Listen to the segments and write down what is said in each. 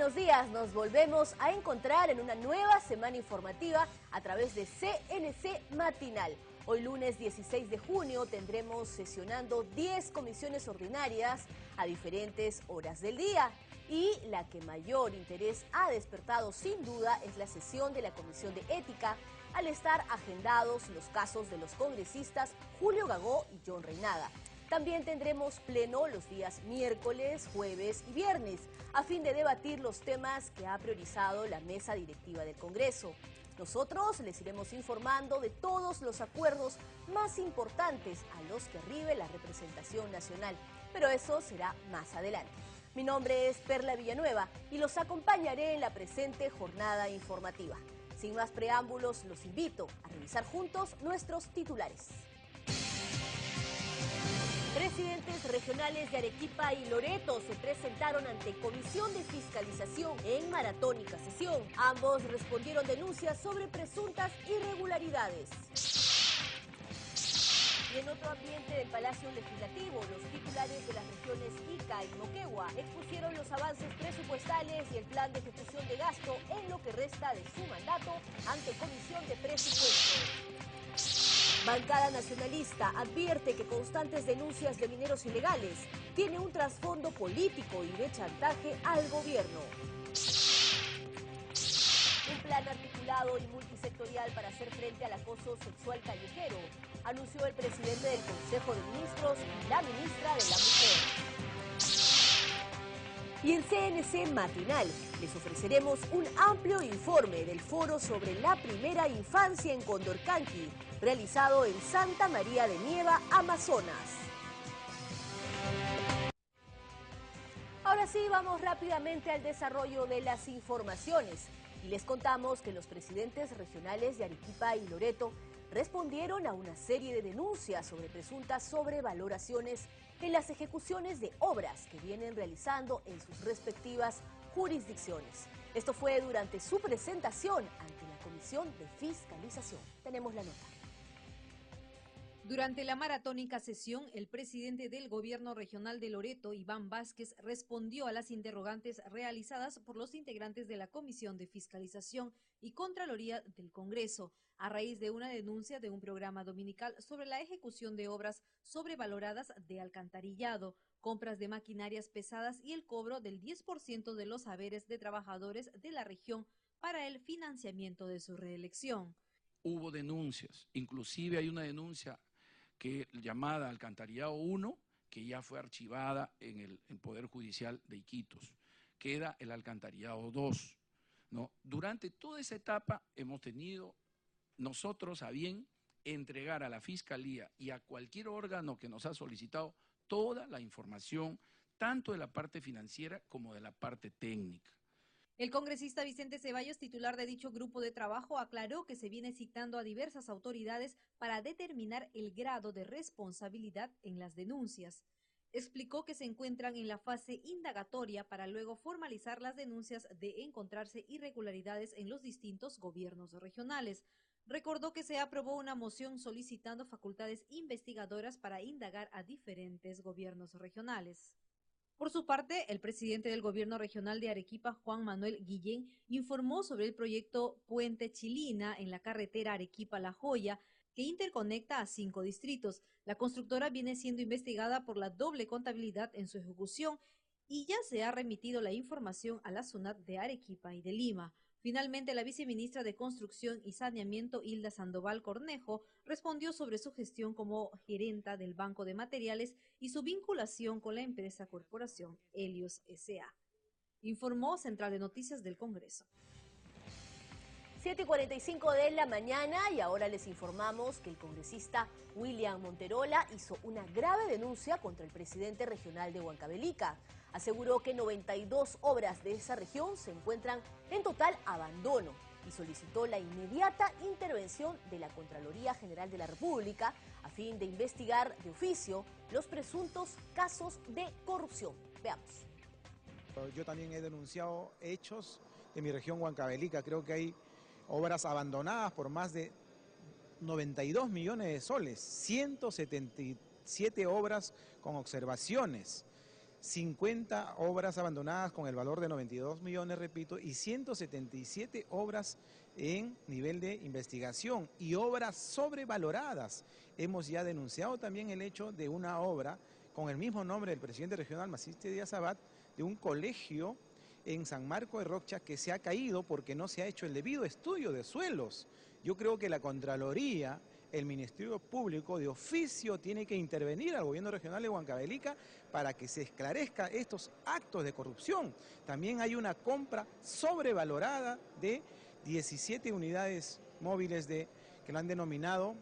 buenos días. Nos volvemos a encontrar en una nueva semana informativa a través de CNC Matinal. Hoy lunes 16 de junio tendremos sesionando 10 comisiones ordinarias a diferentes horas del día. Y la que mayor interés ha despertado sin duda es la sesión de la Comisión de Ética, al estar agendados los casos de los congresistas Julio Gagó y John Reinaga. También tendremos pleno los días miércoles, jueves y viernes, a fin de debatir los temas que ha priorizado la mesa directiva del Congreso. Nosotros les iremos informando de todos los acuerdos más importantes a los que arribe la representación nacional, pero eso será más adelante. Mi nombre es Perla Villanueva y los acompañaré en la presente jornada informativa. Sin más preámbulos, los invito a revisar juntos nuestros titulares. Presidentes regionales de Arequipa y Loreto se presentaron ante Comisión de Fiscalización en maratónica sesión. Ambos respondieron denuncias sobre presuntas irregularidades. Y en otro ambiente del Palacio Legislativo, los titulares de las regiones Ica y Moquegua expusieron los avances presupuestales y el plan de ejecución de gasto en lo que resta de su mandato ante Comisión de Presupuesto. Bancada nacionalista advierte que constantes denuncias de mineros ilegales tienen un trasfondo político y de chantaje al gobierno. Un plan articulado y multisectorial para hacer frente al acoso sexual callejero, anunció el presidente del Consejo de Ministros y la ministra de la Mujer. Y en CNC Matinal les ofreceremos un amplio informe del foro sobre la primera infancia en Condorcanqui, realizado en Santa María de Nieva, Amazonas. Ahora sí, vamos rápidamente al desarrollo de las informaciones. Y les contamos que los presidentes regionales de Arequipa y Loreto respondieron a una serie de denuncias sobre presuntas sobrevaloraciones en las ejecuciones de obras que vienen realizando en sus respectivas jurisdicciones. Esto fue durante su presentación ante la Comisión de Fiscalización. Tenemos la nota. Durante la maratónica sesión, el presidente del Gobierno Regional de Loreto, Iván Vázquez, respondió a las interrogantes realizadas por los integrantes de la Comisión de Fiscalización y Contraloría del Congreso, a raíz de una denuncia de un programa dominical sobre la ejecución de obras sobrevaloradas de alcantarillado, compras de maquinarias pesadas y el cobro del 10% de los haberes de trabajadores de la región para el financiamiento de su reelección. Hubo denuncias, inclusive hay una denuncia llamada Alcantarillado 1, que ya fue archivada en el Poder Judicial de Iquitos. Queda el Alcantarillado 2, ¿no? Durante toda esa etapa hemos tenido nosotros a bien entregar a la Fiscalía y a cualquier órgano que nos ha solicitado toda la información, tanto de la parte financiera como de la parte técnica. El congresista Vicente Ceballos, titular de dicho grupo de trabajo, aclaró que se viene citando a diversas autoridades para determinar el grado de responsabilidad en las denuncias. Explicó que se encuentran en la fase indagatoria para luego formalizar las denuncias de encontrarse irregularidades en los distintos gobiernos regionales. Recordó que se aprobó una moción solicitando facultades investigadoras para indagar a diferentes gobiernos regionales. Por su parte, el presidente del Gobierno Regional de Arequipa, Juan Manuel Guillén, informó sobre el proyecto Puente Chilina en la carretera Arequipa-La Joya, que interconecta a 5 distritos. La constructora viene siendo investigada por la doble contabilidad en su ejecución y ya se ha remitido la información a la SUNAT de Arequipa y de Lima. Finalmente, la viceministra de Construcción y Saneamiento, Hilda Sandoval Cornejo, respondió sobre su gestión como gerenta del Banco de Materiales y su vinculación con la empresa corporación Helios S.A. Informó Central de Noticias del Congreso. 7:45 de la mañana y ahora les informamos que el congresista William Monterola hizo una grave denuncia contra el presidente regional de Huancavelica. Aseguró que 92 obras de esa región se encuentran en total abandono y solicitó la inmediata intervención de la Contraloría General de la República a fin de investigar de oficio los presuntos casos de corrupción. Veamos. Yo también he denunciado hechos de mi región Huancavelica. Creo que hay obras abandonadas por más de 92 millones de soles, 177 obras con observaciones. 50 obras abandonadas con el valor de 92 millones, repito, y 177 obras en nivel de investigación y obras sobrevaloradas. Hemos ya denunciado también el hecho de una obra con el mismo nombre del presidente regional, Maciste Díaz Abad, de un colegio en San Marco de Rocha que se ha caído porque no se ha hecho el debido estudio de suelos. Yo creo que la Contraloría, el Ministerio Público de oficio tiene que intervenir al gobierno regional de Huancavelica para que se esclarezca estos actos de corrupción. También hay una compra sobrevalorada de 17 unidades móviles que lo han denominado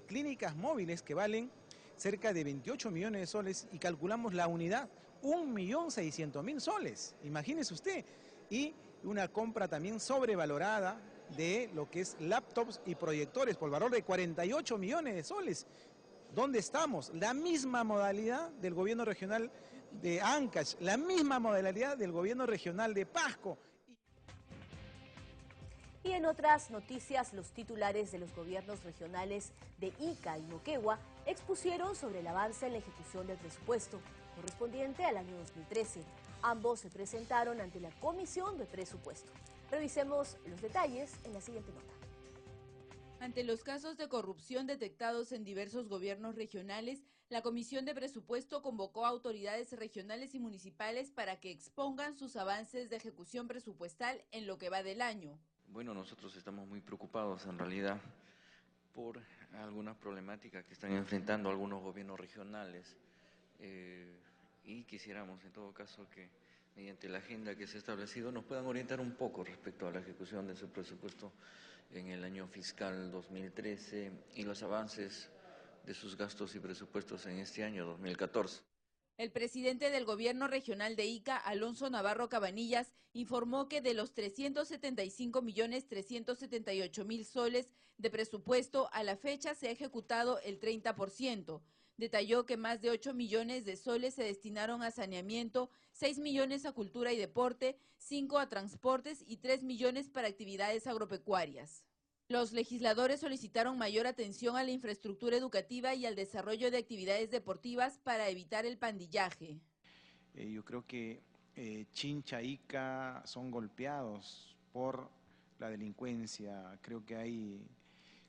clínicas móviles, que valen cerca de 28 millones de soles y calculamos la unidad 1.600.000 soles, imagínese usted. Y una compra también sobrevalorada de lo que es laptops y proyectores por valor de 48 millones de soles. ¿Dónde estamos? La misma modalidad del gobierno regional de Ancash, la misma modalidad del gobierno regional de Pasco. Y en otras noticias, los titulares de los gobiernos regionales de Ica y Moquegua expusieron sobre el avance en la ejecución del presupuesto correspondiente al año 2013. Ambos se presentaron ante la Comisión de Presupuesto. Revisemos los detalles en la siguiente nota. Ante los casos de corrupción detectados en diversos gobiernos regionales, la Comisión de Presupuesto convocó a autoridades regionales y municipales para que expongan sus avances de ejecución presupuestal en lo que va del año. Bueno, nosotros estamos muy preocupados en realidad por algunas problemáticas que están enfrentando algunos gobiernos regionales y quisiéramos en todo caso que mediante la agenda que se ha establecido nos puedan orientar un poco respecto a la ejecución de su presupuesto en el año fiscal 2013 y los avances de sus gastos y presupuestos en este año 2014. El presidente del gobierno regional de Ica, Alonso Navarro Cabanillas, informó que de los 375.378.000 soles de presupuesto a la fecha se ha ejecutado el 30%. Detalló que más de 8 millones de soles se destinaron a saneamiento, 6 millones a cultura y deporte, 5 a transportes y 3 millones para actividades agropecuarias. Los legisladores solicitaron mayor atención a la infraestructura educativa y al desarrollo de actividades deportivas para evitar el pandillaje. Yo creo que Chincha, Ica son golpeados por la delincuencia. Creo que hay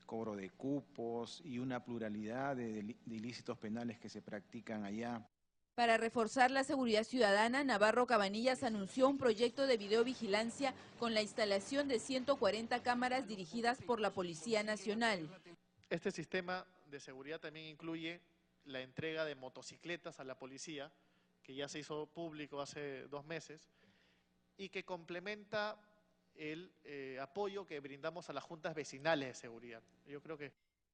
cobro de cupos y una pluralidad de ilícitos penales que se practican allá. Para reforzar la seguridad ciudadana, Navarro Cabanillas anunció un proyecto de videovigilancia con la instalación de 140 cámaras dirigidas por la Policía Nacional. Este sistema de seguridad también incluye la entrega de motocicletas a la policía, que ya se hizo público hace 2 meses, y que complementa el apoyo que brindamos a las juntas vecinales de seguridad. Yo creo que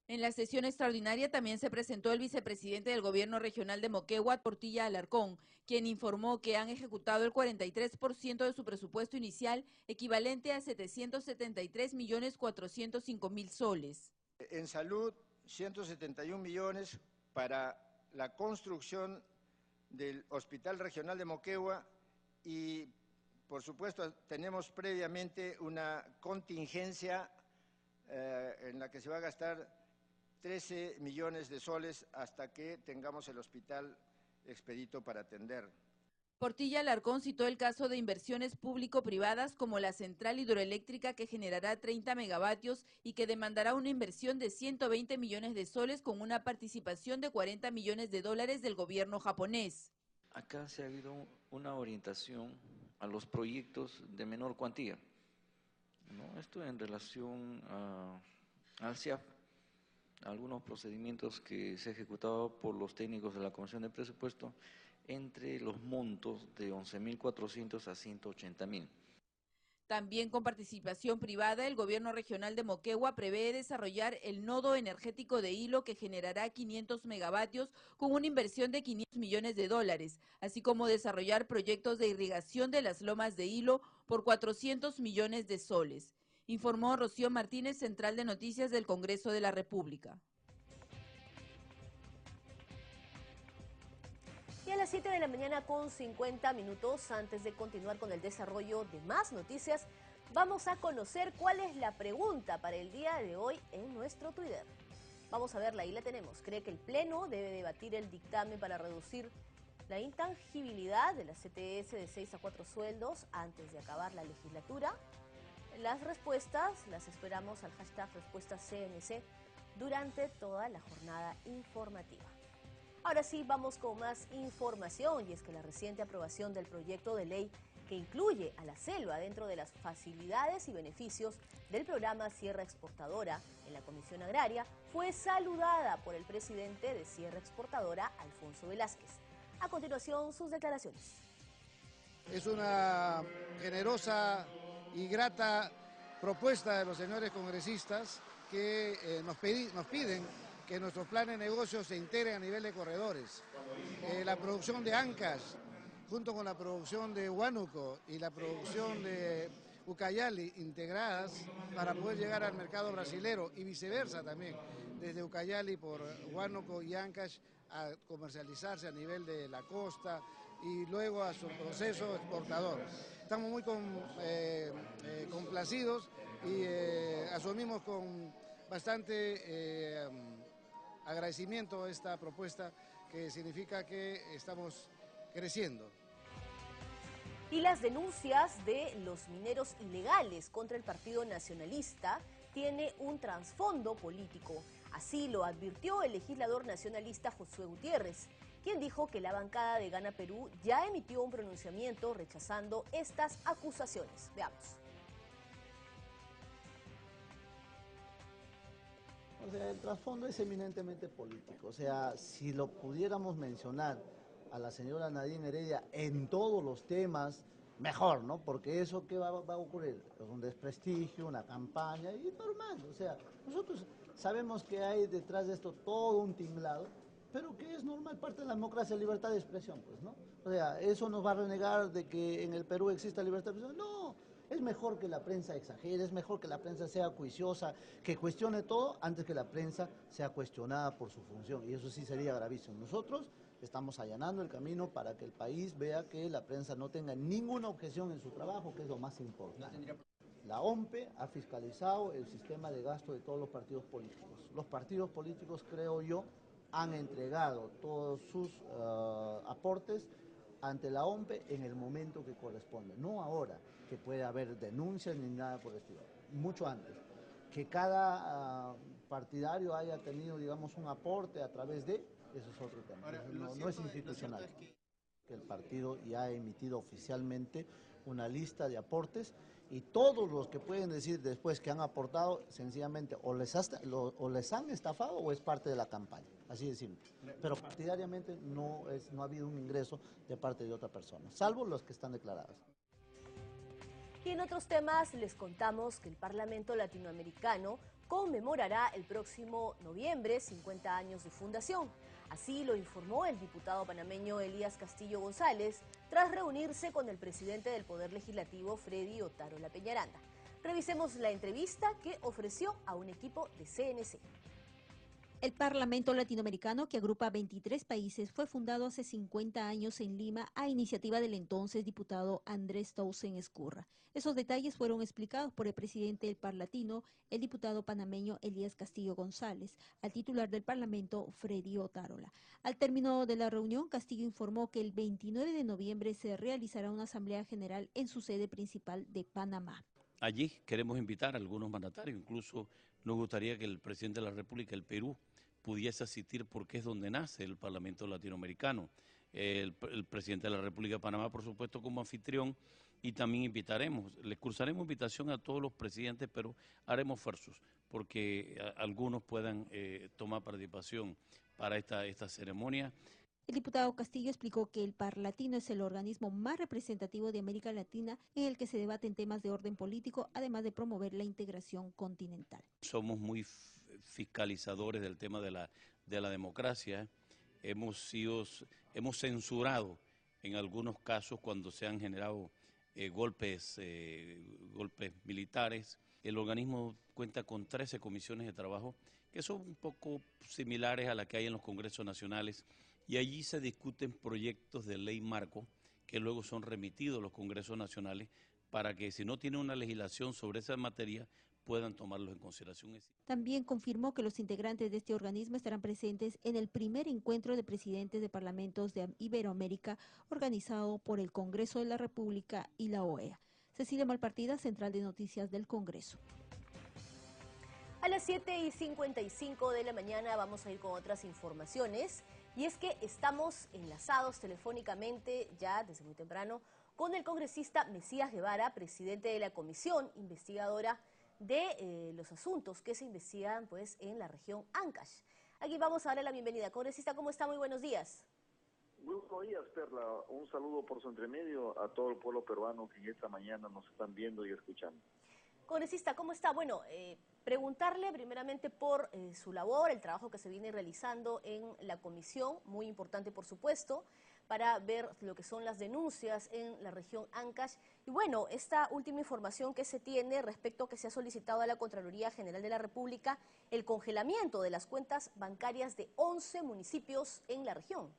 en la sesión extraordinaria también se presentó el vicepresidente del gobierno regional de Moquegua, Portilla Alarcón, quien informó que han ejecutado el 43% de su presupuesto inicial, equivalente a 773.405.000 soles. En salud, 171 millones para la construcción del Hospital Regional de Moquegua y, por supuesto, tenemos previamente una contingencia en la que se va a gastar 13 millones de soles hasta que tengamos el hospital expedito para atender. Portilla Alarcón citó el caso de inversiones público-privadas como la central hidroeléctrica que generará 30 megavatios y que demandará una inversión de 120 millones de soles con una participación de 40 millones de dólares del gobierno japonés. Acá se ha habido una orientación a los proyectos de menor cuantía, ¿no? Esto en relación al CIAP, algunos procedimientos que se han ejecutado por los técnicos de la Comisión de Presupuesto entre los montos de 11.400 a 180.000. También con participación privada, el gobierno regional de Moquegua prevé desarrollar el nodo energético de Hilo que generará 500 megavatios con una inversión de 500 millones de dólares, así como desarrollar proyectos de irrigación de las lomas de Hilo por 400 millones de soles. Informó Rocío Martínez, Central de Noticias del Congreso de la República. Y a las 7 de la mañana con 50 minutos, antes de continuar con el desarrollo de más noticias, vamos a conocer cuál es la pregunta para el día de hoy en nuestro Twitter. Vamos a verla, ahí la tenemos. ¿Cree que el Pleno debe debatir el dictamen para reducir la intangibilidad de la CTS de 6 a 4 sueldos antes de acabar la legislatura. Las respuestas las esperamos al hashtag RespuestasCNC durante toda la jornada informativa. Ahora sí, vamos con más información, y es que la reciente aprobación del proyecto de ley que incluye a la selva dentro de las facilidades y beneficios del programa Sierra Exportadora en la Comisión Agraria fue saludada por el presidente de Sierra Exportadora, Alfonso Velázquez. A continuación, sus declaraciones. Es una generosa y grata propuesta de los señores congresistas que nos piden que nuestros planes de negocio se integren a nivel de corredores. La producción de Ancash, junto con la producción de Huánuco y la producción de Ucayali, integradas para poder llegar al mercado brasilero y viceversa también, desde Ucayali por Huánuco y Ancash a comercializarse a nivel de la costa y luego a su proceso exportador. Estamos muy complacidos y asumimos con bastante agradecimiento esta propuesta, que significa que estamos creciendo. Y las denuncias de los mineros ilegales contra el Partido Nacionalista tiene un trasfondo político. Así lo advirtió el legislador nacionalista Josué Gutiérrez, quien dijo que la bancada de Gana Perú ya emitió un pronunciamiento rechazando estas acusaciones. Veamos. O sea, el trasfondo es eminentemente político. O sea, si lo pudiéramos mencionar a la señora Nadine Heredia en todos los temas, mejor, ¿no? Porque eso, ¿qué va a ocurrir? Pues un desprestigio, una campaña, y normal. O sea, nosotros sabemos que hay detrás de esto todo un tinglado, pero que es normal, parte de la democracia, libertad de expresión, pues, ¿no? O sea, ¿eso nos va a renegar de que en el Perú exista libertad de expresión? No. Es mejor que la prensa exagere, es mejor que la prensa sea juiciosa, que cuestione todo, antes que la prensa sea cuestionada por su función. Y eso sí sería gravísimo. Nosotros estamos allanando el camino para que el país vea que la prensa no tenga ninguna objeción en su trabajo, que es lo más importante. La OMPE ha fiscalizado el sistema de gasto de todos los partidos políticos. Los partidos políticos, creo yo, han entregado todos sus aportes ante la OMPE en el momento que corresponde, no ahora, que puede haber denuncias ni nada por el estilo, mucho antes. Que cada partidario haya tenido, digamos, un aporte a través de, eso es otro tema. Ahora, no es institucional. Que el partido ya ha emitido oficialmente una lista de aportes y todos los que pueden decir después que han aportado, sencillamente o les han estafado o es parte de la campaña, así de simple. Pero partidariamente no ha habido un ingreso de parte de otra persona, salvo los que están declarados. Y en otros temas les contamos que el Parlamento Latinoamericano conmemorará el próximo noviembre 50 años de fundación. Así lo informó el diputado panameño Elías Castillo González tras reunirse con el presidente del Poder Legislativo, Freddy Otárola Peñaranda. Revisemos la entrevista que ofreció a un equipo de CNC. El Parlamento Latinoamericano, que agrupa 23 países, fue fundado hace 50 años en Lima a iniciativa del entonces diputado Andrés Tausen Ezcurra. Esos detalles fueron explicados por el presidente del Parlatino, el diputado panameño Elías Castillo González, al titular del Parlamento, Freddy Otárola. Al término de la reunión, Castillo informó que el 29 de noviembre se realizará una asamblea general en su sede principal de Panamá. Allí queremos invitar a algunos mandatarios, incluso nos gustaría que el presidente de la República del Perú pudiese asistir porque es donde nace el Parlamento Latinoamericano. El presidente de la República de Panamá, por supuesto, como anfitrión, y también les cursaremos invitación a todos los presidentes, pero haremos esfuerzos porque algunos puedan tomar participación para esta ceremonia. El diputado Castillo explicó que el Parlatino es el organismo más representativo de América Latina en el que se debaten temas de orden político, además de promover la integración continental. Somos muy fiscalizadores del tema de la democracia. Hemos censurado en algunos casos cuando se han generado golpes militares. El organismo cuenta con 13 comisiones de trabajo que son un poco similares a las que hay en los congresos nacionales, y allí se discuten proyectos de ley marco que luego son remitidos a los congresos nacionales para que, si no tiene una legislación sobre esa materia, puedan tomarlos en consideración. También confirmó que los integrantes de este organismo estarán presentes en el primer encuentro de presidentes de parlamentos de Iberoamérica organizado por el Congreso de la República y la OEA. Cecilia Malpartida, Central de Noticias del Congreso. A las 7:55 de la mañana vamos a ir con otras informaciones, y es que estamos enlazados telefónicamente ya desde muy temprano con el congresista Mesías Guevara, presidente de la Comisión Investigadora de los asuntos que se investigan pues en la región Ancash. Aquí vamos a darle la bienvenida. Congresista, ¿cómo está? Muy buenos días. Buenos días, Perla. Un saludo por su entremedio a todo el pueblo peruano que esta mañana nos están viendo y escuchando. Congresista, ¿cómo está? Bueno, preguntarle primeramente por su labor, el trabajo que se viene realizando en la comisión, muy importante por supuesto, para ver lo que son las denuncias en la región Ancash. Y bueno, esta última información que se tiene respecto a que se ha solicitado a la Contraloría General de la República el congelamiento de las cuentas bancarias de 11 municipios en la región.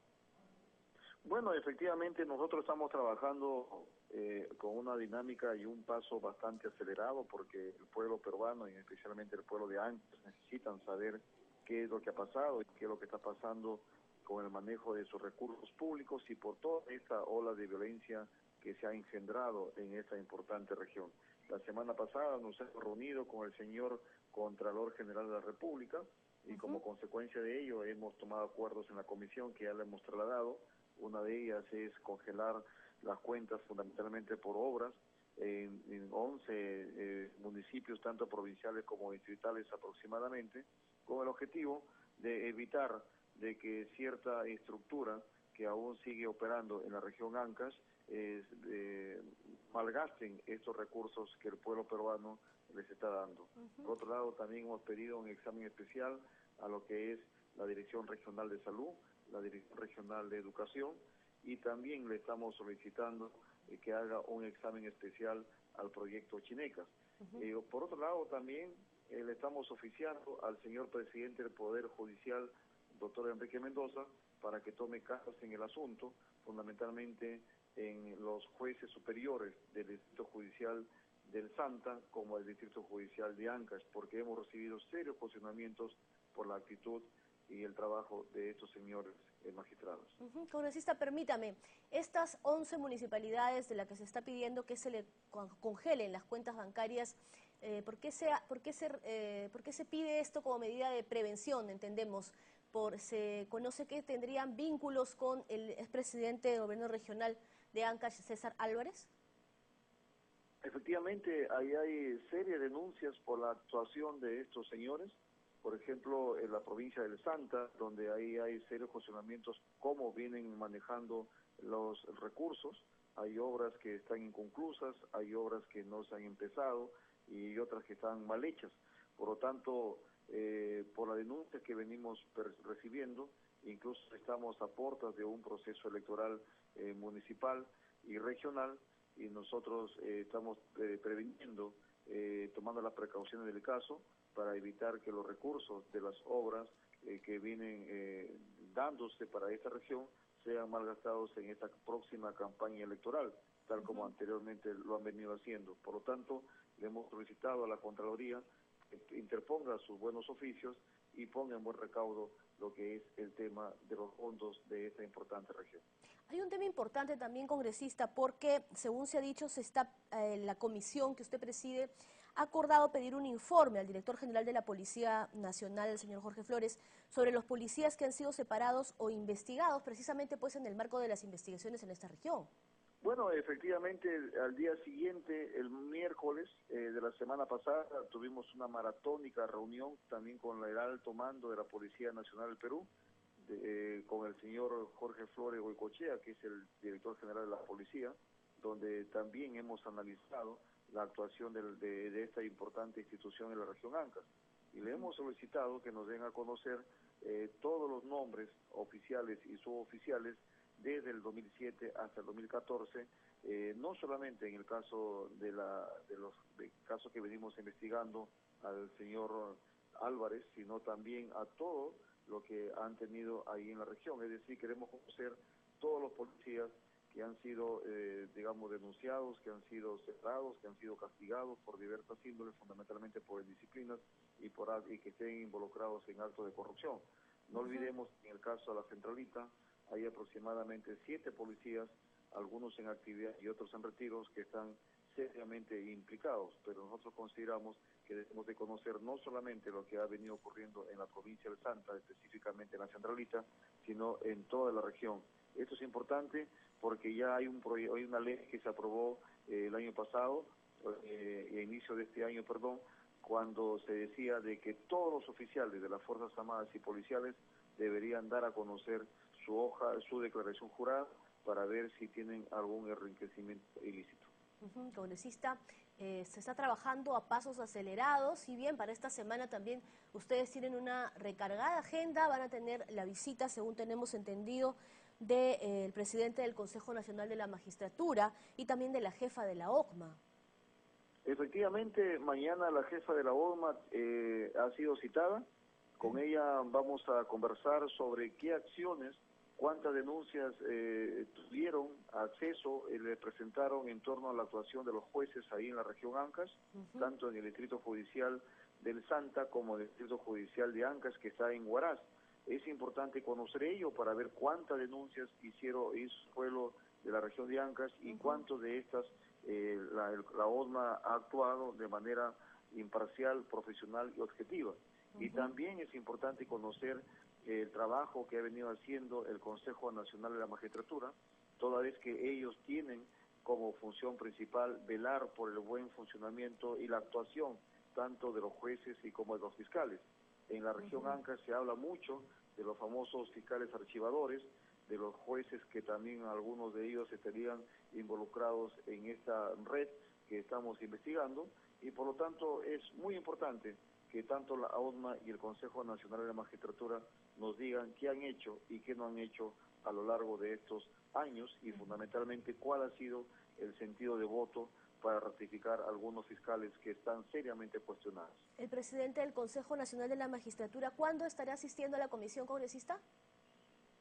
Bueno, efectivamente nosotros estamos trabajando con una dinámica y un paso bastante acelerado, porque el pueblo peruano y especialmente el pueblo de Ancash necesitan saber qué es lo que ha pasado y qué es lo que está pasando con el manejo de sus recursos públicos y por toda esta ola de violencia que se ha engendrado en esta importante región. La semana pasada nos hemos reunido con el señor Contralor General de la República y como consecuencia de ello hemos tomado acuerdos en la comisión que ya le hemos trasladado. Una de ellas es congelar las cuentas fundamentalmente por obras en 11 municipios, tanto provinciales como distritales aproximadamente, con el objetivo de evitar de que cierta estructura que aún sigue operando en la región Ancash malgasten estos recursos que el pueblo peruano les está dando. Por otro lado, también hemos pedido un examen especial a lo que es la Dirección Regional de Salud, la Dirección Regional de Educación, y también le estamos solicitando que haga un examen especial al proyecto Chinecas. Por otro lado, también le estamos oficiando al señor presidente del Poder Judicial, doctor Enrique Mendoza, para que tome cartas en el asunto, fundamentalmente en los jueces superiores del Distrito Judicial del Santa como el Distrito Judicial de Ancash, porque hemos recibido serios cuestionamientos por la actitud y el trabajo de estos señores magistrados. Congresista, permítame, estas 11 municipalidades de las que se está pidiendo que se le congelen las cuentas bancarias, ¿por qué se pide esto como medida de prevención? Entendemos, se conoce que tendrían vínculos con el expresidente del gobierno regional de Ancash, César Álvarez. Efectivamente, ahí hay serias denuncias por la actuación de estos señores. Por ejemplo, en la provincia del Santa, donde ahí hay serios cuestionamientos cómo vienen manejando los recursos. Hay obras que están inconclusas, hay obras que no se han empezado y otras que están mal hechas. Por lo tanto, por la denuncia que venimos recibiendo, incluso estamos a puertas de un proceso electoral municipal y regional, y nosotros estamos previniendo, tomando las precauciones del caso, para evitar que los recursos de las obras que vienen dándose para esta región sean malgastados en esta próxima campaña electoral, tal como anteriormente lo han venido haciendo. Por lo tanto, le hemos solicitado a la Contraloría que interponga sus buenos oficios y ponga en buen recaudo lo que es el tema de los fondos de esta importante región. Hay un tema importante también, congresista, porque según se ha dicho, la comisión que usted preside ha acordado pedir un informe al director general de la Policía Nacional, el señor Jorge Flores, sobre los policías que han sido separados o investigados precisamente pues en el marco de las investigaciones en esta región. Bueno, efectivamente, al día siguiente, el miércoles de la semana pasada, tuvimos una maratónica reunión también con el alto mando de la Policía Nacional del Perú, con el señor Jorge Flores Goicoechea, que es el director general de la policía, donde también hemos analizado la actuación de esta importante institución en la región Ancash. Y le hemos solicitado que nos den a conocer todos los nombres oficiales y suboficiales desde el 2007 hasta el 2014, no solamente en el caso de los casos que venimos investigando al señor Álvarez, sino también a todo lo que han tenido ahí en la región. Es decir, queremos conocer todos los policías que han sido, digamos, denunciados, que han sido cerrados, que han sido castigados por diversas índoles, fundamentalmente por indisciplinas y que estén involucrados en actos de corrupción. No olvidemos que en el caso de la Centralita hay aproximadamente 7 policías, algunos en actividad y otros en retiros, que están seriamente implicados, pero nosotros consideramos que debemos de conocer no solamente lo que ha venido ocurriendo en la provincia de Santa, específicamente en la Centralita, sino en toda la región. Esto es importante porque ya hay una ley que se aprobó el año pasado, a inicio de este año, cuando se decía de que todos los oficiales de las Fuerzas Armadas y policiales deberían dar a conocer su declaración jurada para ver si tienen algún enriquecimiento ilícito. Congresista, se está trabajando a pasos acelerados, si bien para esta semana también ustedes tienen una recargada agenda, van a tener la visita, según tenemos entendido, del presidente del Consejo Nacional de la Magistratura y también de la jefa de la OCMA. Efectivamente, mañana la jefa de la OCMA ha sido citada. Con ella vamos a conversar sobre qué acciones, cuántas denuncias tuvieron acceso, le presentaron en torno a la actuación de los jueces ahí en la región Ancash, tanto en el Distrito Judicial del Santa como en el Distrito Judicial de Ancash, que está en Huaraz. Es importante conocer ello para ver cuántas denuncias hizo el pueblo de la región de Ancash y cuánto de estas la OCMA ha actuado de manera imparcial, profesional y objetiva. Y también es importante conocer el trabajo que ha venido haciendo el Consejo Nacional de la Magistratura, toda vez que ellos tienen como función principal velar por el buen funcionamiento y la actuación tanto de los jueces y como de los fiscales. En la región Ancash se habla mucho de los famosos fiscales archivadores, de los jueces que también algunos de ellos estarían involucrados en esta red que estamos investigando, y por lo tanto es muy importante que tanto la OCMA y el Consejo Nacional de la Magistratura nos digan qué han hecho y qué no han hecho a lo largo de estos años y fundamentalmente cuál ha sido el sentido de voto para ratificar a algunos fiscales que están seriamente cuestionados. El presidente del Consejo Nacional de la Magistratura, ¿cuándo estará asistiendo a la comisión congresista?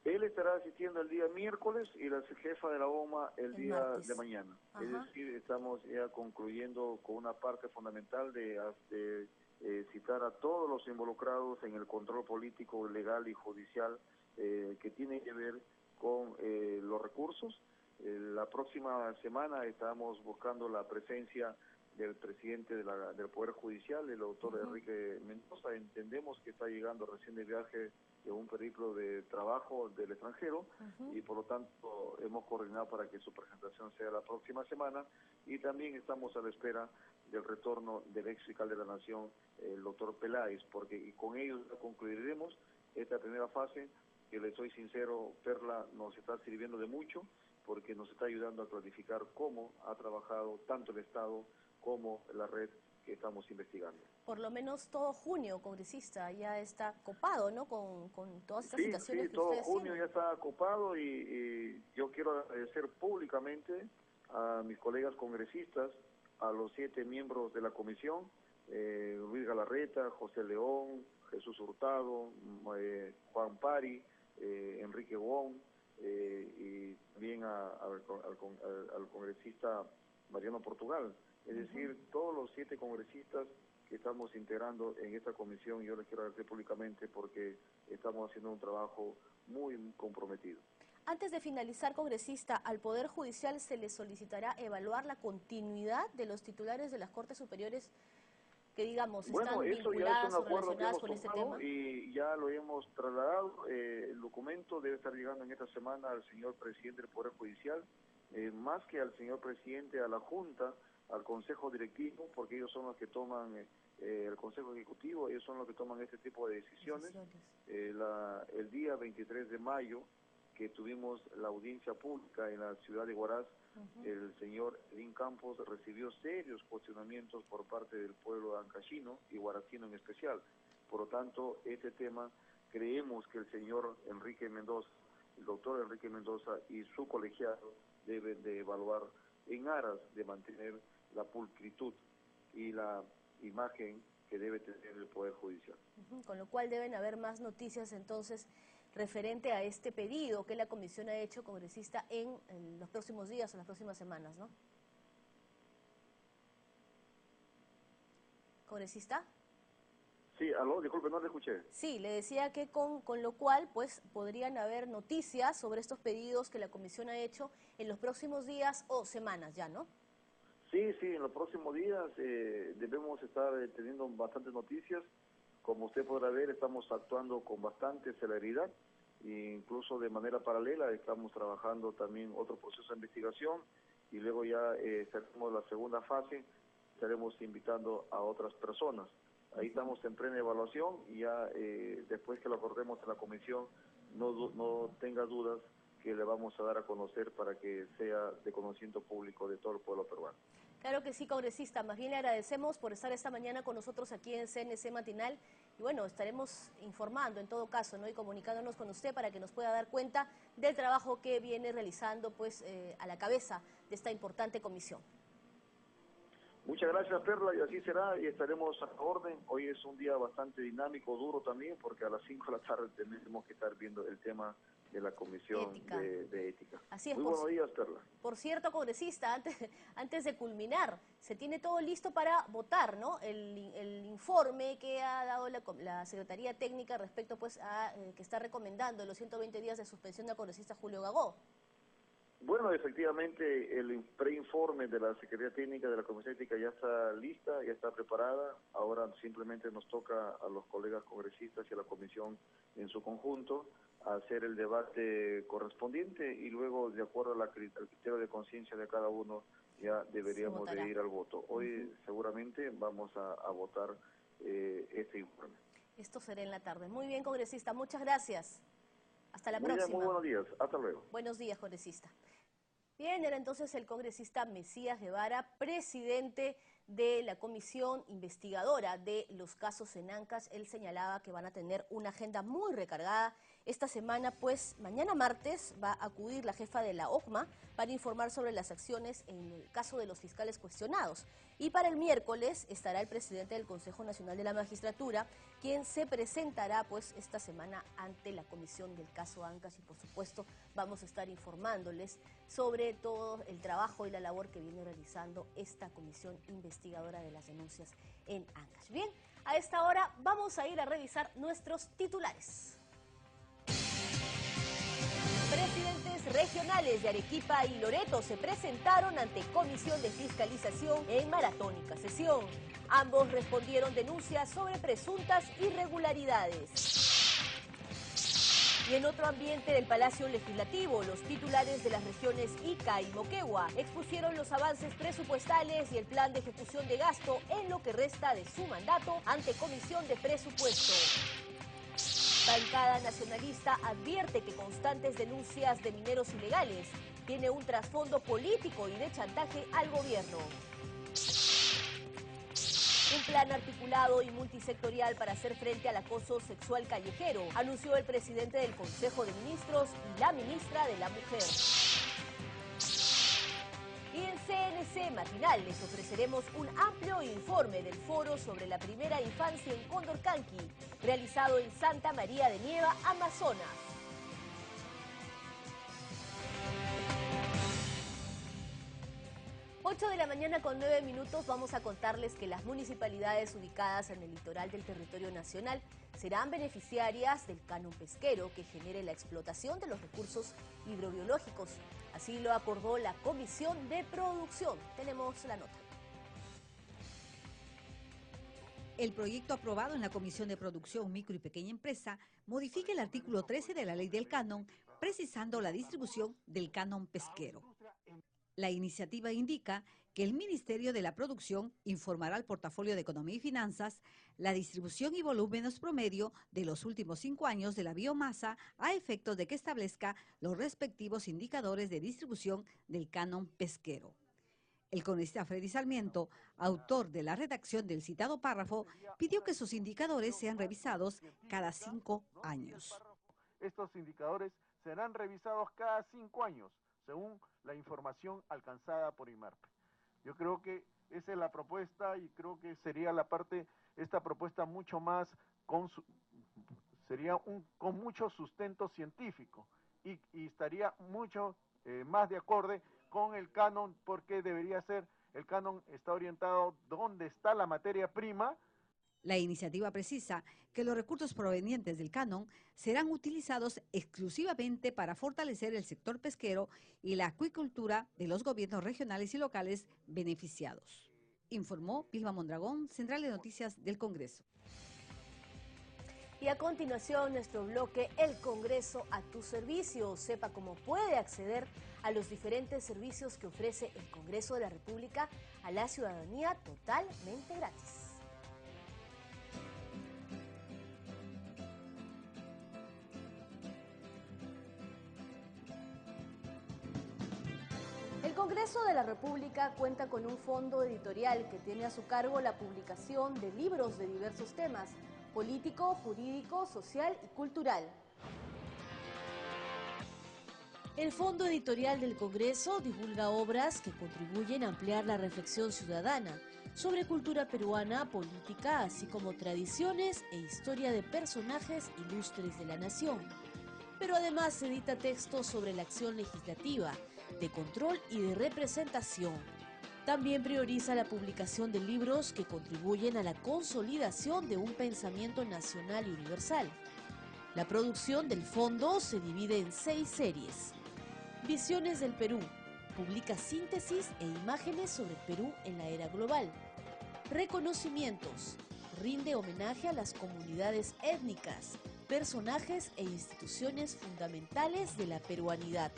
Él estará asistiendo el día miércoles y la jefa de la OCMA el día martes de mañana. Es decir, estamos ya concluyendo con una parte fundamental de citar a todos los involucrados en el control político, legal y judicial que tiene que ver con los recursos. La próxima semana estamos buscando la presencia del presidente del Poder Judicial, el doctor Enrique Mendoza. Entendemos que está llegando recién de viaje de un periplo de trabajo del extranjero y por lo tanto hemos coordinado para que su presentación sea la próxima semana, y también estamos a la espera del retorno del ex fiscal de la Nación, el doctor Peláez, porque con ellos concluiremos esta primera fase, que les soy sincero, Perla, nos está sirviendo de mucho porque nos está ayudando a clarificar cómo ha trabajado tanto el Estado como la red que estamos investigando. Por lo menos todo junio, congresista, ya está copado, ¿no? Con todas estas situaciones que todo ustedes junio tienen. ya está copado y yo quiero agradecer públicamente a mis colegas congresistas, a los 7 miembros de la comisión, Luis Galarreta, José León, Jesús Hurtado, Juan Pari, Enrique Wong, y también al congresista Mariano Portugal. Es decir, todos los 7 congresistas que estamos integrando en esta comisión, yo les quiero agradecer públicamente porque estamos haciendo un trabajo muy comprometido. Antes de finalizar, congresista, al Poder Judicial se le solicitará evaluar la continuidad de los titulares de las Cortes Superiores que, digamos, están vinculadas o relacionadas con este tema. Y ya lo hemos trasladado. El documento debe estar llegando en esta semana al señor presidente del Poder Judicial, más que al señor presidente, a la Junta, al Consejo Directivo, porque ellos son los que toman, el Consejo Ejecutivo, ellos son los que toman este tipo de decisiones. El día 23 de mayo, que tuvimos la audiencia pública en la ciudad de Huaraz, el señor Edín Campos recibió serios cuestionamientos por parte del pueblo ancashino y huaracino en especial. Por lo tanto, este tema creemos que el señor Enrique Mendoza, el doctor Enrique Mendoza y su colegiado deben de evaluar en aras de mantener la pulcritud y la imagen que debe tener el Poder Judicial. Con lo cual deben haber más noticias entonces referente a este pedido que la comisión ha hecho, congresista, en los próximos días o las próximas semanas, ¿no? ¿Congresista? Sí, aló, disculpe, no le escuché. Sí, le decía que con lo cual pues podrían haber noticias sobre estos pedidos que la comisión ha hecho en los próximos días o semanas ya, ¿no? Sí, en los próximos días debemos estar teniendo bastantes noticias. Como usted podrá ver, estamos actuando con bastante celeridad e incluso de manera paralela estamos trabajando también otro proceso de investigación y luego ya cerramos la segunda fase, estaremos invitando a otras personas. Ahí estamos en plena evaluación y ya después que lo acordemos en la comisión, no tenga dudas que le vamos a dar a conocer para que sea de conocimiento público de todo el pueblo peruano. Claro que sí, congresista. Más bien le agradecemos por estar esta mañana con nosotros aquí en CNC Matinal. Y bueno, estaremos informando en todo caso, ¿no? Y comunicándonos con usted para que nos pueda dar cuenta del trabajo que viene realizando pues a la cabeza de esta importante comisión. Muchas gracias, Perla, y así será, y estaremos a la orden. Hoy es un día bastante dinámico, duro también, porque a las 5 de la tarde tenemos que estar viendo el tema de la Comisión de Ética. Así es. Muy buenos días, Perla. Por cierto, congresista, antes de culminar, se tiene todo listo para votar, ¿no? El informe que ha dado la Secretaría Técnica respecto pues a que está recomendando los 120 días de suspensión del congresista Julio Gagó. Bueno, efectivamente, el preinforme de la Secretaría Técnica de la Comisión Ética ya está lista, ya está preparada. Ahora simplemente nos toca a los colegas congresistas y a la comisión en su conjunto hacer el debate correspondiente y luego, de acuerdo al criterio de conciencia de cada uno, ya deberíamos de ir al voto. Hoy seguramente vamos a votar este informe. Esto será en la tarde. Muy bien, congresista, muchas gracias. Hasta la próxima. Muy buenos días, hasta luego. Buenos días, congresista. Bien, era entonces el congresista Mesías Guevara, presidente de la comisión investigadora de los casos en Ancash. Él señalaba que van a tener una agenda muy recargada esta semana, pues mañana martes va a acudir la jefa de la OCMA para informar sobre las acciones en el caso de los fiscales cuestionados. Y para el miércoles estará el presidente del Consejo Nacional de la Magistratura, quien se presentará pues esta semana ante la comisión del caso Ancash y por supuesto vamos a estar informándoles sobre todo el trabajo y la labor que viene realizando esta comisión investigadora de las denuncias en Ancash. Bien, a esta hora vamos a ir a revisar nuestros titulares. Presidentes regionales de Arequipa y Loreto se presentaron ante Comisión de Fiscalización en maratónica sesión. Ambos respondieron denuncias sobre presuntas irregularidades. Y en otro ambiente del Palacio Legislativo, los titulares de las regiones Ica y Moquegua expusieron los avances presupuestales y el plan de ejecución de gasto en lo que resta de su mandato ante Comisión de Presupuesto. Bancada nacionalista advierte que constantes denuncias de mineros ilegales tiene un trasfondo político y de chantaje al gobierno. Un plan articulado y multisectorial para hacer frente al acoso sexual callejero, anunció el presidente del Consejo de Ministros y la ministra de la Mujer. Y en CNC Matinal les ofreceremos un amplio informe del foro sobre la primera infancia en Condorcanqui, realizado en Santa María de Nieva, Amazonas. Ocho de la mañana con 9 minutos vamos a contarles que las municipalidades ubicadas en el litoral del territorio nacional serán beneficiarias del canon pesquero que genere la explotación de los recursos hidrobiológicos. Así lo acordó la Comisión de Producción. Tenemos la nota. El proyecto aprobado en la Comisión de Producción, Micro y Pequeña Empresa modifica el artículo 13 de la Ley del Canon, precisando la distribución del canon pesquero. La iniciativa indica que el Ministerio de la Producción informará al Portafolio de Economía y Finanzas la distribución y volúmenes promedio de los últimos 5 años de la biomasa a efectos de que establezca los respectivos indicadores de distribución del canon pesquero. El congresista Freddy Sarmiento, autor de la redacción del citado párrafo, pidió que sus indicadores sean revisados cada 5 años. Estos indicadores serán revisados cada 5 años, según la información alcanzada por IMARPE. Yo creo que esa es la propuesta y creo que sería esta propuesta mucho más sería con mucho sustento científico y estaría mucho más de acorde con el canon, porque debería ser, el canon está orientado donde está la materia prima. La iniciativa precisa que los recursos provenientes del canon serán utilizados exclusivamente para fortalecer el sector pesquero y la acuicultura de los gobiernos regionales y locales beneficiados. Informó Vilma Mondragón, Central de Noticias del Congreso. Y a continuación, nuestro bloque El Congreso a tu servicio. Sepa cómo puede acceder a los diferentes servicios que ofrece el Congreso de la República a la ciudadanía totalmente gratis. El Congreso de la República cuenta con un fondo editorial que tiene a su cargo la publicación de libros de diversos temas: político, jurídico, social y cultural. El Fondo Editorial del Congreso divulga obras que contribuyen a ampliar la reflexión ciudadana sobre cultura peruana, política, así como tradiciones e historia de personajes ilustres de la nación. Pero además edita textos sobre la acción legislativa, de control y de representación. También prioriza la publicación de libros que contribuyen a la consolidación de un pensamiento nacional y universal. La producción del fondo se divide en 6 series. Visiones del Perú. Publica síntesis e imágenes sobre el Perú en la era global. Reconocimientos. Rinde homenaje a las comunidades étnicas, personajes e instituciones fundamentales de la peruanidad.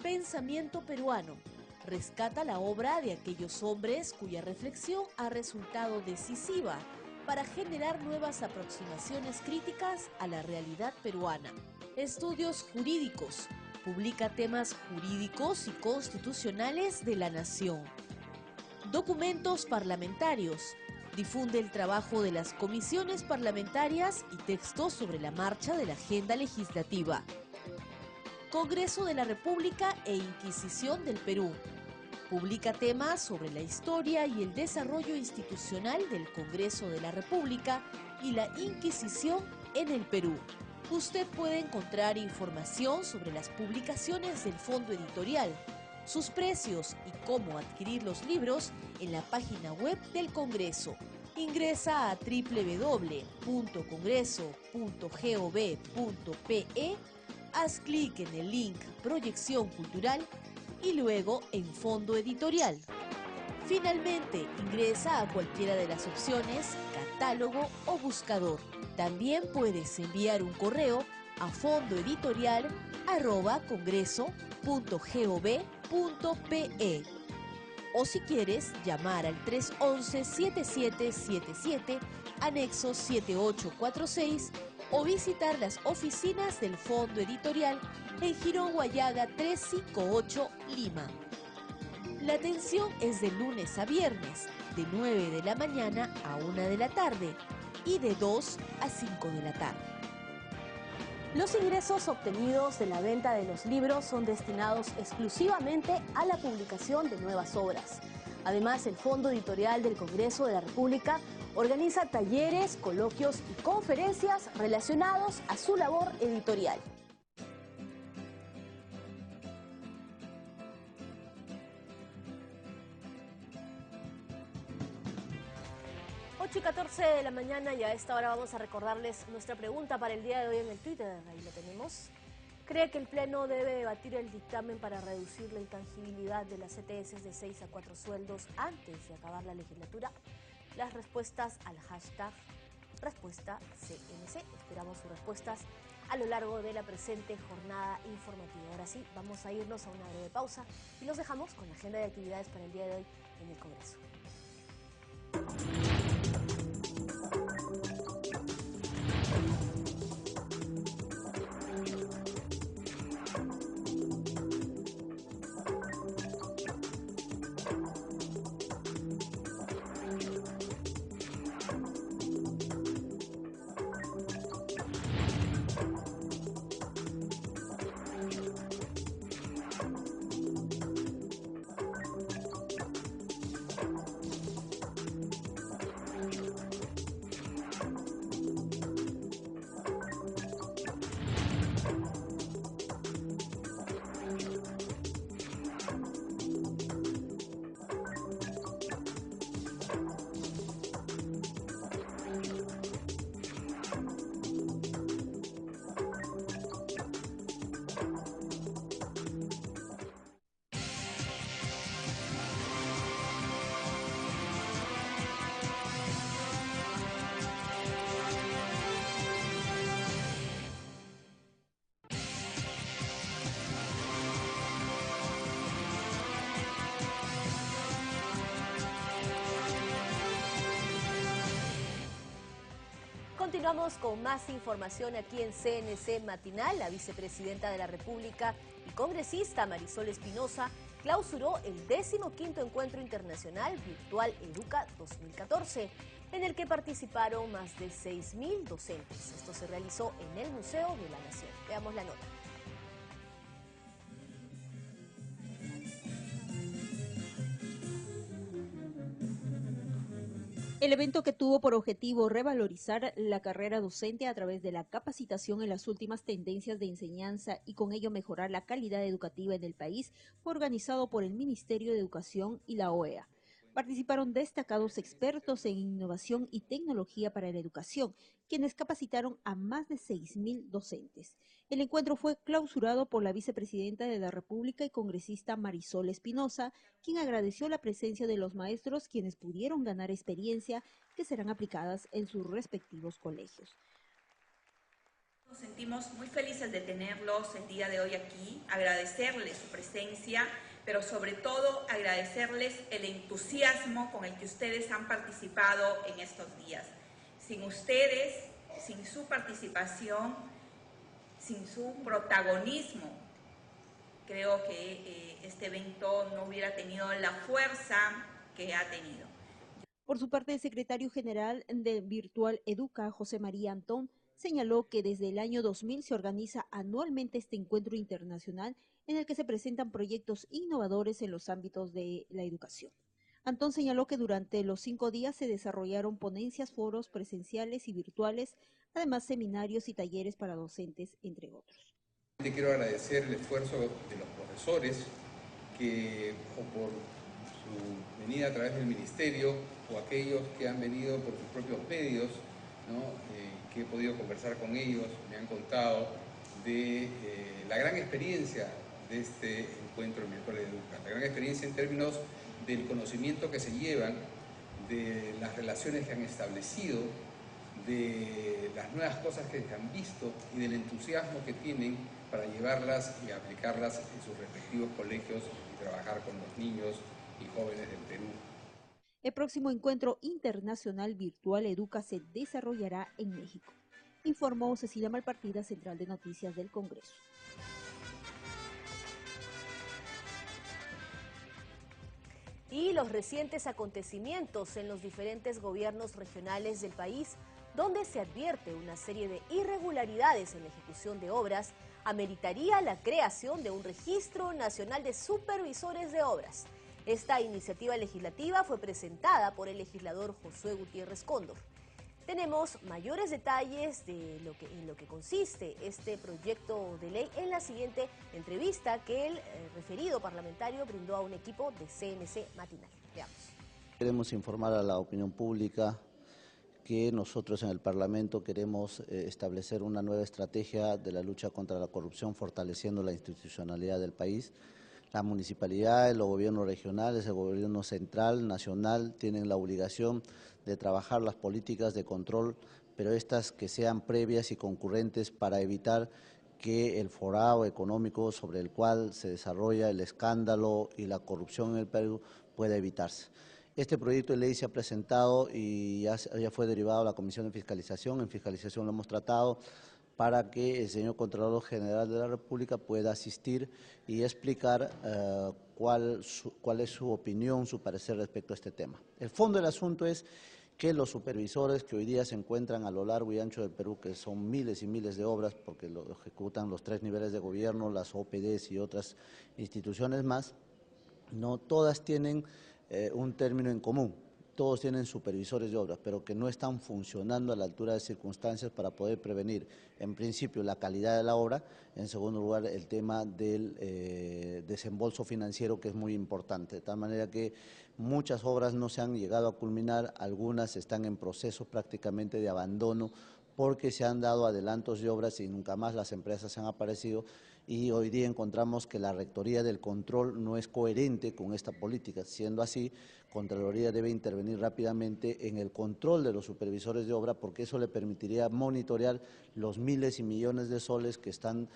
Pensamiento peruano. Rescata la obra de aquellos hombres cuya reflexión ha resultado decisiva para generar nuevas aproximaciones críticas a la realidad peruana. Estudios jurídicos. Publica temas jurídicos y constitucionales de la nación. Documentos parlamentarios. Difunde el trabajo de las comisiones parlamentarias y textos sobre la marcha de la agenda legislativa. Congreso de la República e Inquisición del Perú. Publica temas sobre la historia y el desarrollo institucional del Congreso de la República y la Inquisición en el Perú. Usted puede encontrar información sobre las publicaciones del Fondo Editorial, sus precios y cómo adquirir los libros en la página web del Congreso. Ingresa a www.congreso.gov.pe, haz clic en el link Proyección Cultural y luego en Fondo Editorial. Finalmente, ingresa a cualquiera de las opciones Catálogo o Buscador. También puedes enviar un correo a fondoeditorial@congreso.gov.pe. O si quieres, llamar al 311-7777, anexo 7846, o visitar las oficinas del Fondo Editorial en Girón Guayaga 358, Lima. La atención es de lunes a viernes, de 9 de la mañana a 1 de la tarde y de 2 a 5 de la tarde. Los ingresos obtenidos de la venta de los libros son destinados exclusivamente a la publicación de nuevas obras. Además, el Fondo Editorial del Congreso de la República organiza talleres, coloquios y conferencias relacionados a su labor editorial. Y 14 de la mañana, y a esta hora vamos a recordarles nuestra pregunta para el día de hoy en el Twitter. Ahí lo tenemos. ¿Cree que el Pleno debe debatir el dictamen para reducir la intangibilidad de las ETS de 6 a 4 sueldos antes de acabar la legislatura? Las respuestas al hashtag respuesta CNC. Esperamos sus respuestas a lo largo de la presente jornada informativa. Ahora sí, vamos a irnos a una breve pausa y los dejamos con la agenda de actividades para el día de hoy en el Congreso. Continuamos con más información aquí en CNC Matinal. La vicepresidenta de la República y congresista Marisol Espinosa clausuró el 15º Encuentro Internacional Virtual Educa 2014, en el que participaron más de 6.000 docentes. Esto se realizó en el Museo de la Nación. Veamos la nota. El evento, que tuvo por objetivo revalorizar la carrera docente a través de la capacitación en las últimas tendencias de enseñanza y con ello mejorar la calidad educativa en el país, fue organizado por el Ministerio de Educación y la OEA. Participaron destacados expertos en innovación y tecnología para la educación, quienes capacitaron a más de 6.000 docentes. El encuentro fue clausurado por la vicepresidenta de la República y congresista Marisol Espinosa, quien agradeció la presencia de los maestros, quienes pudieron ganar experiencia que serán aplicadas en sus respectivos colegios. Nos sentimos muy felices de tenerlos el día de hoy aquí, agradecerles su presencia, pero sobre todo agradecerles el entusiasmo con el que ustedes han participado en estos días. Sin ustedes, sin su participación, sin su protagonismo, creo que este evento no hubiera tenido la fuerza que ha tenido. Por su parte, el secretario general de Virtual Educa, José María Antón, señaló que desde el año 2000 se organiza anualmente este encuentro internacional en el que se presentan proyectos innovadores en los ámbitos de la educación. Antón señaló que durante los 5 días se desarrollaron ponencias, foros presenciales y virtuales, además seminarios y talleres para docentes, entre otros. Quiero agradecer el esfuerzo de los profesores que, o por su venida a través del ministerio, o aquellos que han venido por sus propios medios, que he podido conversar con ellos, me han contado de la gran experiencia de este encuentro virtual de Educa, la gran experiencia en términos del conocimiento que se llevan, de las relaciones que han establecido, de las nuevas cosas que han visto y del entusiasmo que tienen para llevarlas y aplicarlas en sus respectivos colegios y trabajar con los niños y jóvenes del Perú. El próximo encuentro internacional virtual Educa se desarrollará en México, informó Cecilia Malpartida, Central de Noticias del Congreso. Y los recientes acontecimientos en los diferentes gobiernos regionales del país, donde se advierte una serie de irregularidades en la ejecución de obras, ameritaría la creación de un registro nacional de supervisores de obras. Esta iniciativa legislativa fue presentada por el legislador Josué Gutiérrez Cóndor. Tenemos mayores detalles de en lo que consiste este proyecto de ley en la siguiente entrevista que el referido parlamentario brindó a un equipo de CNC Matinal. Veamos. Queremos informar a la opinión pública que nosotros en el Parlamento queremos establecer una nueva estrategia de la lucha contra la corrupción, fortaleciendo la institucionalidad del país. La municipalidad, los gobiernos regionales, el gobierno central, nacional, tienen la obligación de trabajar las políticas de control, pero estas que sean previas y concurrentes para evitar que el forado económico sobre el cual se desarrolla el escándalo y la corrupción en el Perú pueda evitarse. Este proyecto de ley se ha presentado y ya fue derivado a la Comisión de Fiscalización. En fiscalización lo hemos tratado para que el señor Contralor General de la República pueda asistir y explicar cuál es su opinión, su parecer respecto a este tema. El fondo del asunto es que los supervisores que hoy día se encuentran a lo largo y ancho del Perú, que son miles y miles de obras, porque lo ejecutan los 3 niveles de gobierno, las OPDs y otras instituciones más, no todas tienen un término en común. Todos tienen supervisores de obras, pero que no están funcionando a la altura de circunstancias para poder prevenir, en principio, la calidad de la obra, en segundo lugar, el tema del desembolso financiero, que es muy importante, de tal manera que muchas obras no se han llegado a culminar, algunas están en proceso prácticamente de abandono, porque se han dado adelantos de obras y nunca más las empresas han aparecido, y hoy día encontramos que la Rectoría del Control no es coherente con esta política. Siendo así, Contraloría debe intervenir rápidamente en el control de los supervisores de obra, porque eso le permitiría monitorear los miles y millones de soles que están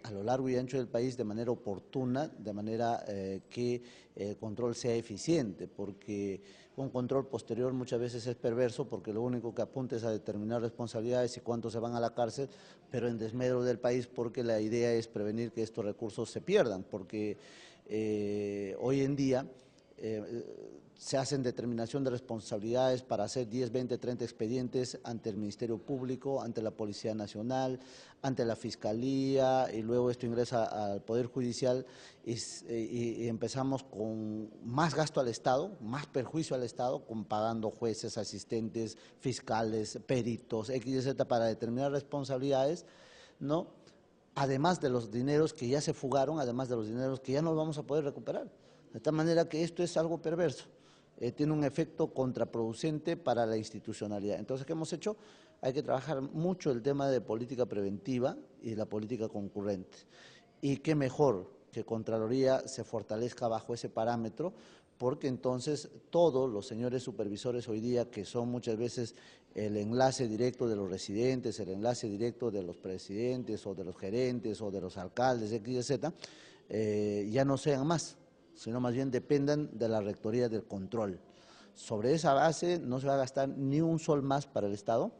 a lo largo y ancho del país de manera oportuna, de manera que el control sea eficiente, porque un control posterior muchas veces es perverso porque lo único que apunta es a determinar responsabilidades y cuántos se van a la cárcel, pero en desmedro del país, porque la idea es prevenir que estos recursos se pierdan, porque hoy en día se hacen determinación de responsabilidades para hacer 10, 20, 30 expedientes ante el Ministerio Público, ante la Policía Nacional, ante la Fiscalía, y luego esto ingresa al Poder Judicial y empezamos con más gasto al Estado, más perjuicio al Estado, con pagando jueces, asistentes, fiscales, peritos, X y Z para determinar responsabilidades, ¿no? Además de los dineros que ya se fugaron, además de los dineros que ya no vamos a poder recuperar. De tal manera que esto es algo perverso. Tiene un efecto contraproducente para la institucionalidad. Entonces, ¿qué hemos hecho? Hay que trabajar mucho el tema de política preventiva y la política concurrente. Y qué mejor que Contraloría se fortalezca bajo ese parámetro, porque entonces todos los señores supervisores hoy día, que son muchas veces el enlace directo de los residentes, el enlace directo de los presidentes o de los gerentes o de los alcaldes, X y Z, ya no sean más, sino más bien dependan de la rectoría del control. Sobre esa base no se va a gastar ni un sol más para el Estado,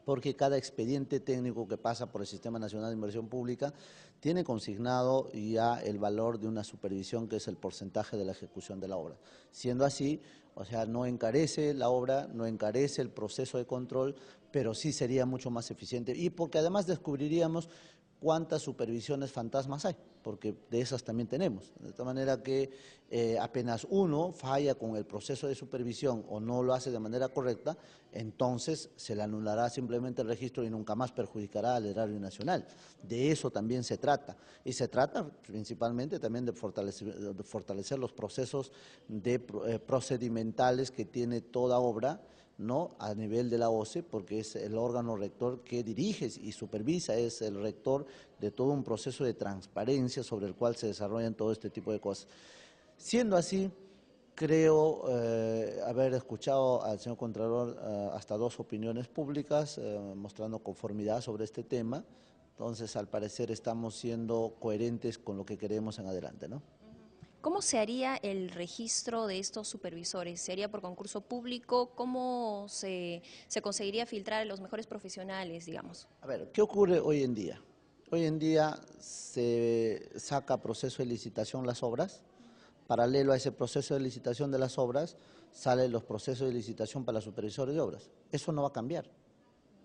porque cada expediente técnico que pasa por el Sistema Nacional de Inversión Pública tiene consignado ya el valor de una supervisión, que es el porcentaje de la ejecución de la obra. Siendo así, o sea, no encarece la obra, no encarece el proceso de control, pero sí sería mucho más eficiente, y porque además descubriríamos cuántas supervisiones fantasmas hay, porque de esas también tenemos. De tal manera que apenas uno falla con el proceso de supervisión o no lo hace de manera correcta, entonces se le anulará simplemente el registro y nunca más perjudicará al erario nacional. De eso también se trata. Y se trata principalmente también de fortalecer los procesos procedimentales que tiene toda obra, ¿no?, a nivel de la OCE, porque es el órgano rector que dirige y supervisa, es el rector de todo un proceso de transparencia sobre el cual se desarrollan todo este tipo de cosas. Siendo así, creo haber escuchado al señor Contralor hasta 2 opiniones públicas mostrando conformidad sobre este tema. Entonces, al parecer, estamos siendo coherentes con lo que queremos en adelante, ¿no? ¿Cómo se haría el registro de estos supervisores? ¿Se haría por concurso público? ¿Cómo se conseguiría filtrar a los mejores profesionales, digamos? A ver, ¿qué ocurre hoy en día? Hoy en día se saca a proceso de licitación las obras. Paralelo a ese proceso de licitación de las obras, salen los procesos de licitación para los supervisores de obras. Eso no va a cambiar,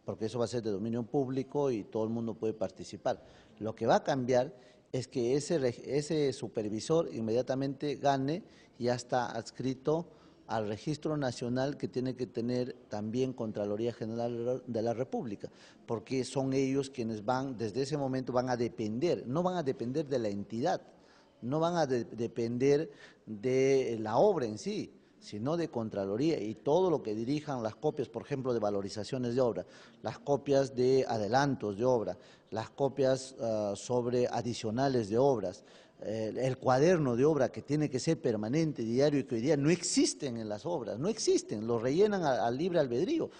porque eso va a ser de dominio público y todo el mundo puede participar. Lo que va a cambiar es que ese supervisor inmediatamente gane y ya está adscrito al Registro Nacional, que tiene que tener también Contraloría General de la República, porque son ellos quienes van, desde ese momento van a depender, no van a depender de la entidad, no van a depender de la obra en sí, sino de Contraloría, y todo lo que dirijan las copias, por ejemplo, de valorizaciones de obra, las copias de adelantos de obra, las copias sobre adicionales de obras, el cuaderno de obra que tiene que ser permanente, diario, y que hoy día no existen en las obras, no existen, lo rellenan al libre albedrío.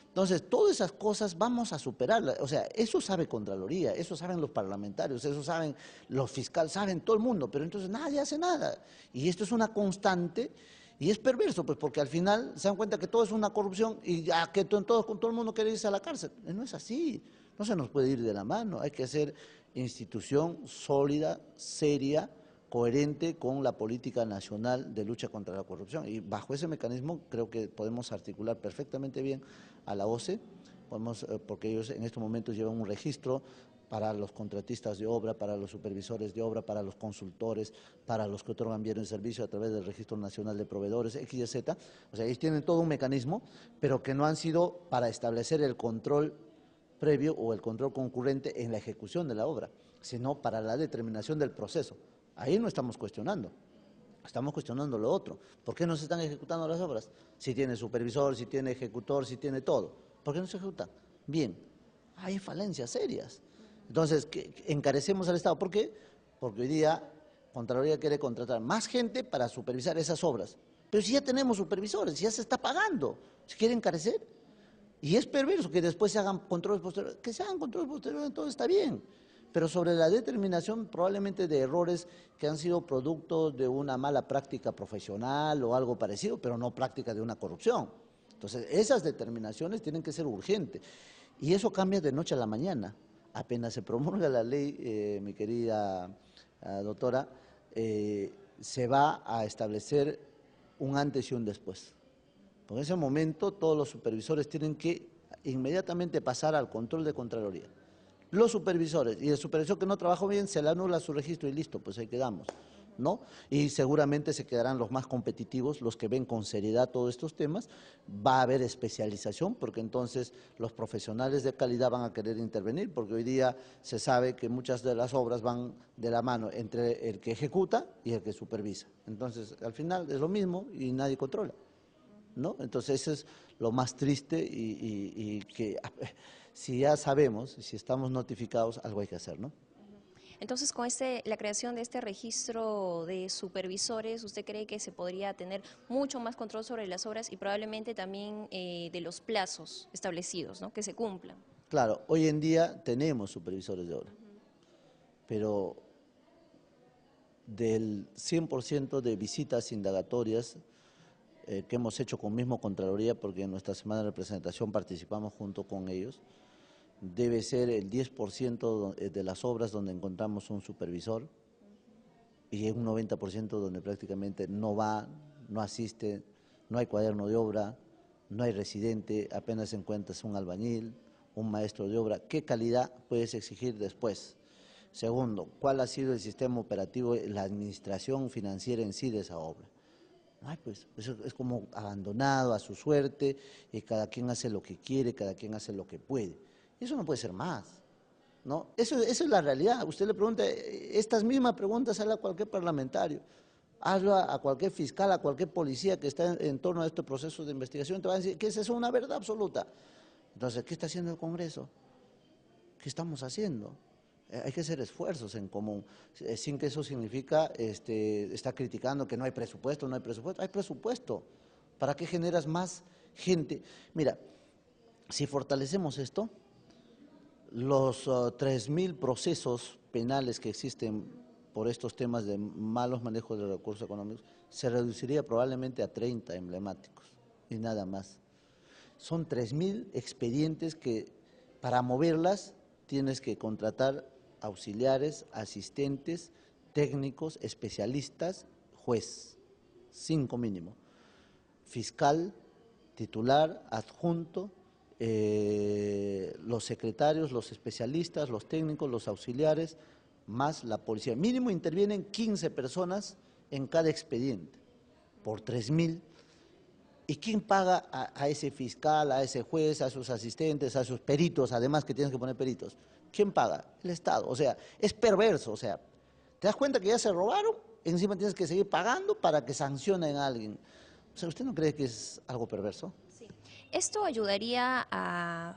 Entonces, todas esas cosas vamos a superarlas. O sea, eso sabe Contraloría, eso saben los parlamentarios, eso saben los fiscales, saben todo el mundo, pero entonces nadie hace nada. Y esto es una constante. Y es perverso, pues, porque al final se dan cuenta que todo es una corrupción y ya que todo el mundo quiere irse a la cárcel. No es así, no se nos puede ir de la mano. Hay que hacer institución sólida, seria, coherente con la política nacional de lucha contra la corrupción. Y bajo ese mecanismo creo que podemos articular perfectamente bien a la OCE, porque ellos en estos momentos llevan un registro para los contratistas de obra, para los supervisores de obra, para los consultores, para los que otorgan bienes de servicio a través del Registro Nacional de Proveedores, X y Z. O sea, ellos tienen todo un mecanismo, pero que no han sido para establecer el control previo o el control concurrente en la ejecución de la obra, sino para la determinación del proceso. Ahí no estamos cuestionando. Estamos cuestionando lo otro. ¿Por qué no se están ejecutando las obras? Si tiene supervisor, si tiene ejecutor, si tiene todo. ¿Por qué no se ejecutan? Bien, hay falencias serias. Entonces, encarecemos al Estado. ¿Por qué? Porque hoy día Contraloría quiere contratar más gente para supervisar esas obras. Pero si ya tenemos supervisores, ya se está pagando, ¿se quiere encarecer? Y es perverso que después se hagan controles posteriores. Que se hagan controles posteriores, todo está bien. pero sobre la determinación probablemente de errores que han sido producto de una mala práctica profesional o algo parecido, pero no práctica de una corrupción. Entonces, esas determinaciones tienen que ser urgentes. Y eso cambia de noche a la mañana. Apenas se promulga la ley, mi querida doctora, se va a establecer un antes y un después. En ese momento todos los supervisores tienen que inmediatamente pasar al control de Contraloría. Los supervisores y el supervisor que no trabajó bien se le anula su registro y listo, pues ahí quedamos, ¿no? Y seguramente se quedarán los más competitivos, los que ven con seriedad todos estos temas. Va a haber especialización porque entonces los profesionales de calidad van a querer intervenir, porque hoy día se sabe que muchas de las obras van de la mano entre el que ejecuta y el que supervisa. Entonces, al final es lo mismo y nadie controla, ¿no? Entonces, eso es lo más triste y que si ya sabemos, si estamos notificados, algo hay que hacer, ¿no? Entonces, con la creación de este registro de supervisores, ¿usted cree que se podría tener mucho más control sobre las obras y probablemente también de los plazos establecidos, ¿no?, que se cumplan? Claro, hoy en día tenemos supervisores de obra, pero del 100% de visitas indagatorias que hemos hecho con mismo Contraloría, porque en nuestra semana de representación participamos junto con ellos, debe ser el 10% de las obras donde encontramos un supervisor y un 90% donde prácticamente no va, no asiste, no hay cuaderno de obra, no hay residente, apenas encuentras un albañil, un maestro de obra. ¿Qué calidad puedes exigir después? Segundo, ¿cuál ha sido el sistema operativo, la administración financiera en sí de esa obra? Ay, pues eso es como abandonado a su suerte y cada quien hace lo que quiere, cada quien hace lo que puede. Eso no puede ser más, ¿no? Eso es la realidad. Usted le pregunta, estas mismas preguntas hazla a cualquier parlamentario, hazla a cualquier fiscal, a cualquier policía que está en torno a estos procesos de investigación, te va a decir que esa es una verdad absoluta. Entonces, ¿qué está haciendo el Congreso? ¿Qué estamos haciendo? Hay que hacer esfuerzos en común, sin que eso significa estar criticando que no hay presupuesto, no hay presupuesto. Hay presupuesto. ¿Para qué generas más gente? Mira, si fortalecemos esto, los 3.000 procesos penales que existen por estos temas de malos manejos de recursos económicos, se reduciría probablemente a 30 emblemáticos y nada más. Son 3.000 expedientes que para moverlas tienes que contratar auxiliares, asistentes, técnicos, especialistas, juez, 5 mínimo, fiscal, titular, adjunto, los secretarios, los especialistas, los técnicos, los auxiliares, más la policía. Mínimo intervienen 15 personas en cada expediente, por 3.000. ¿Y quién paga a ese fiscal, a ese juez, a sus asistentes, a sus peritos, además que tienes que poner peritos? ¿Quién paga? El Estado. O sea, es perverso. O sea, ¿te das cuenta que ya se robaron? Encima tienes que seguir pagando para que sancionen a alguien. O sea, ¿usted no cree que es algo perverso? Sí. ¿Esto ayudaría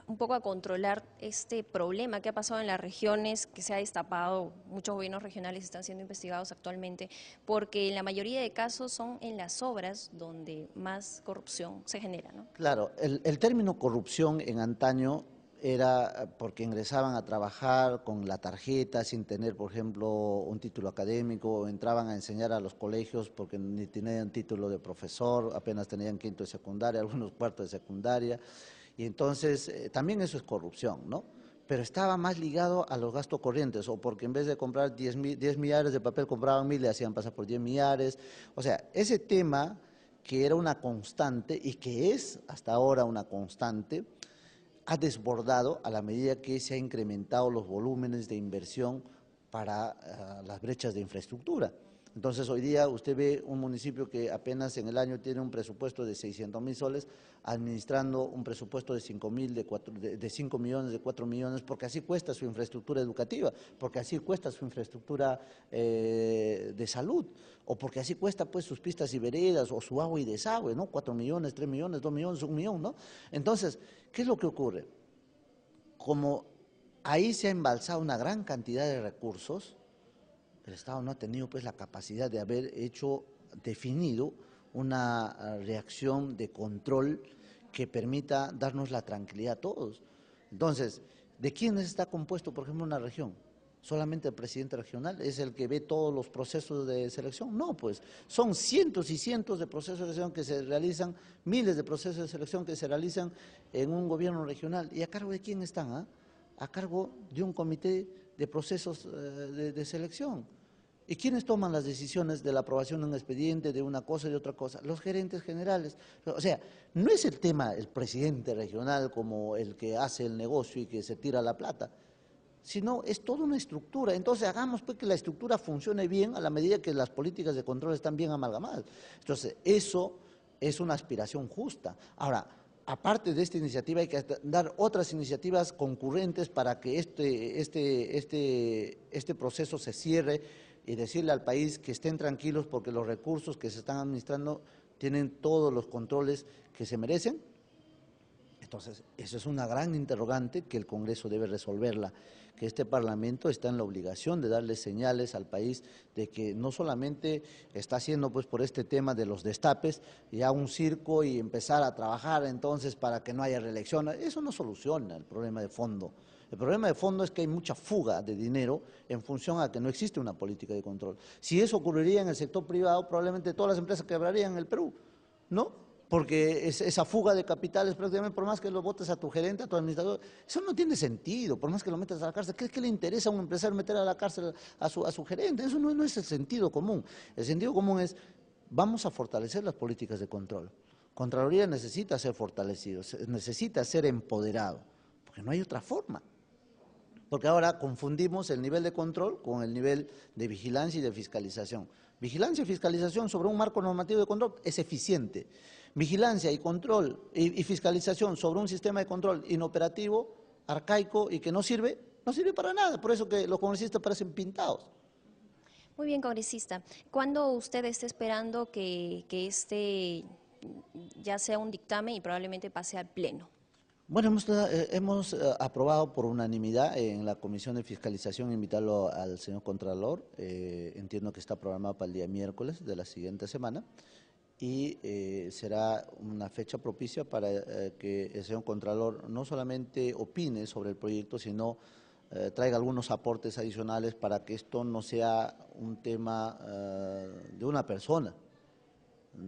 un poco a controlar este problema que ha pasado en las regiones, que se ha destapado? Muchos gobiernos regionales están siendo investigados actualmente, porque en la mayoría de casos son en las obras donde más corrupción se genera, ¿no? Claro, el término corrupción en antaño era porque ingresaban a trabajar con la tarjeta sin tener, por ejemplo, un título académico, o entraban a enseñar a los colegios porque ni tenían título de profesor, apenas tenían quinto de secundaria, algunos cuarto de secundaria, y entonces también eso es corrupción, ¿no? Pero estaba más ligado a los gastos corrientes, o porque en vez de comprar 10 millares de papel compraban 1.000 y hacían pasar por 10 millares, o sea, ese tema que era una constante y que es hasta ahora una constante, ha desbordado a la medida que se han incrementado los volúmenes de inversión para las brechas de infraestructura. Entonces, hoy día usted ve un municipio que apenas en el año tiene un presupuesto de 600.000 soles, administrando un presupuesto de 5 millones, de 4 millones, porque así cuesta su infraestructura educativa, porque así cuesta su infraestructura de salud, o porque así cuesta pues sus pistas y veredas, o su agua y desagüe, ¿no? 4 millones, 3 millones, 2 millones, 1 millón, ¿no? Entonces, ¿qué es lo que ocurre? Como ahí se ha embalsado una gran cantidad de recursos, el Estado no ha tenido pues la capacidad de haber definido una reacción de control que permita darnos la tranquilidad a todos. Entonces, ¿de quiénes está compuesto, por ejemplo, una región? ¿Solamente el presidente regional es el que ve todos los procesos de selección? No, pues son cientos y cientos de procesos de selección que se realizan, miles de procesos de selección que se realizan en un gobierno regional. ¿Y a cargo de quién están? A cargo de un comité de procesos de selección. ¿Y quiénes toman las decisiones de la aprobación de un expediente, de una cosa y de otra cosa? Los gerentes generales. O sea, no es el tema el presidente regional como el que hace el negocio y que se tira la plata, sino es toda una estructura. Entonces hagamos pues que la estructura funcione bien a la medida que las políticas de control están bien amalgamadas. Entonces eso es una aspiración justa. Ahora, aparte de esta iniciativa hay que dar otras iniciativas concurrentes para que este proceso se cierre y decirle al país que estén tranquilos porque los recursos que se están administrando tienen todos los controles que se merecen. Entonces, eso es una gran interrogante que el Congreso debe resolverla, que este Parlamento está en la obligación de darle señales al país de que no solamente está haciendo pues por este tema de los destapes ya un circo y empezar a trabajar entonces para que no haya reelección. Eso no soluciona el problema de fondo. El problema de fondo es que hay mucha fuga de dinero en función a que no existe una política de control. Si eso ocurriría en el sector privado, probablemente todas las empresas quebrarían en el Perú, ¿no? Porque esa fuga de capitales prácticamente, por más que lo votes a tu gerente, a tu administrador, eso no tiene sentido, por más que lo metas a la cárcel. ¿Qué le interesa a un empresario meter a la cárcel a su gerente? Eso no es el sentido común. El sentido común es, vamos a fortalecer las políticas de control. Contraloría necesita ser fortalecido, necesita ser empoderado, porque no hay otra forma. Porque ahora confundimos el nivel de control con el nivel de vigilancia y de fiscalización. Vigilancia y fiscalización sobre un marco normativo de control es eficiente. Vigilancia y control y fiscalización sobre un sistema de control inoperativo, arcaico y que no sirve para nada. Por eso que los congresistas parecen pintados. Muy bien, congresista. ¿Cuándo usted está esperando que este ya sea un dictamen y probablemente pase al Pleno? Bueno, hemos aprobado por unanimidad en la Comisión de Fiscalización invitarlo al señor Contralor. Entiendo que está programado para el día miércoles de la siguiente semana y será una fecha propicia para que el señor Contralor no solamente opine sobre el proyecto, sino traiga algunos aportes adicionales para que esto no sea un tema de una persona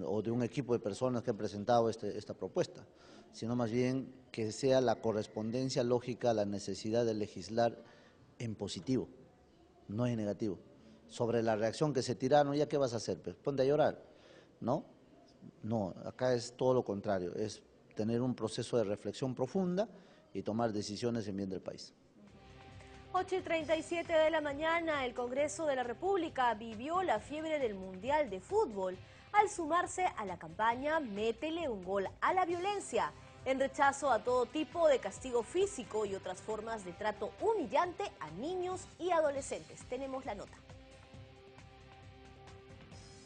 o de un equipo de personas que han presentado esta propuesta, sino más bien que sea la correspondencia lógica a la necesidad de legislar en positivo, no en negativo. Sobre la reacción que se tiraron, ¿ya qué vas a hacer? Pues ponte a llorar, ¿no? No, acá es todo lo contrario, es tener un proceso de reflexión profunda y tomar decisiones en bien del país. 8:37 de la mañana, el Congreso de la República vivió la fiebre del Mundial de Fútbol al sumarse a la campaña Métele un gol a la violencia, en rechazo a todo tipo de castigo físico y otras formas de trato humillante a niños y adolescentes. Tenemos la nota.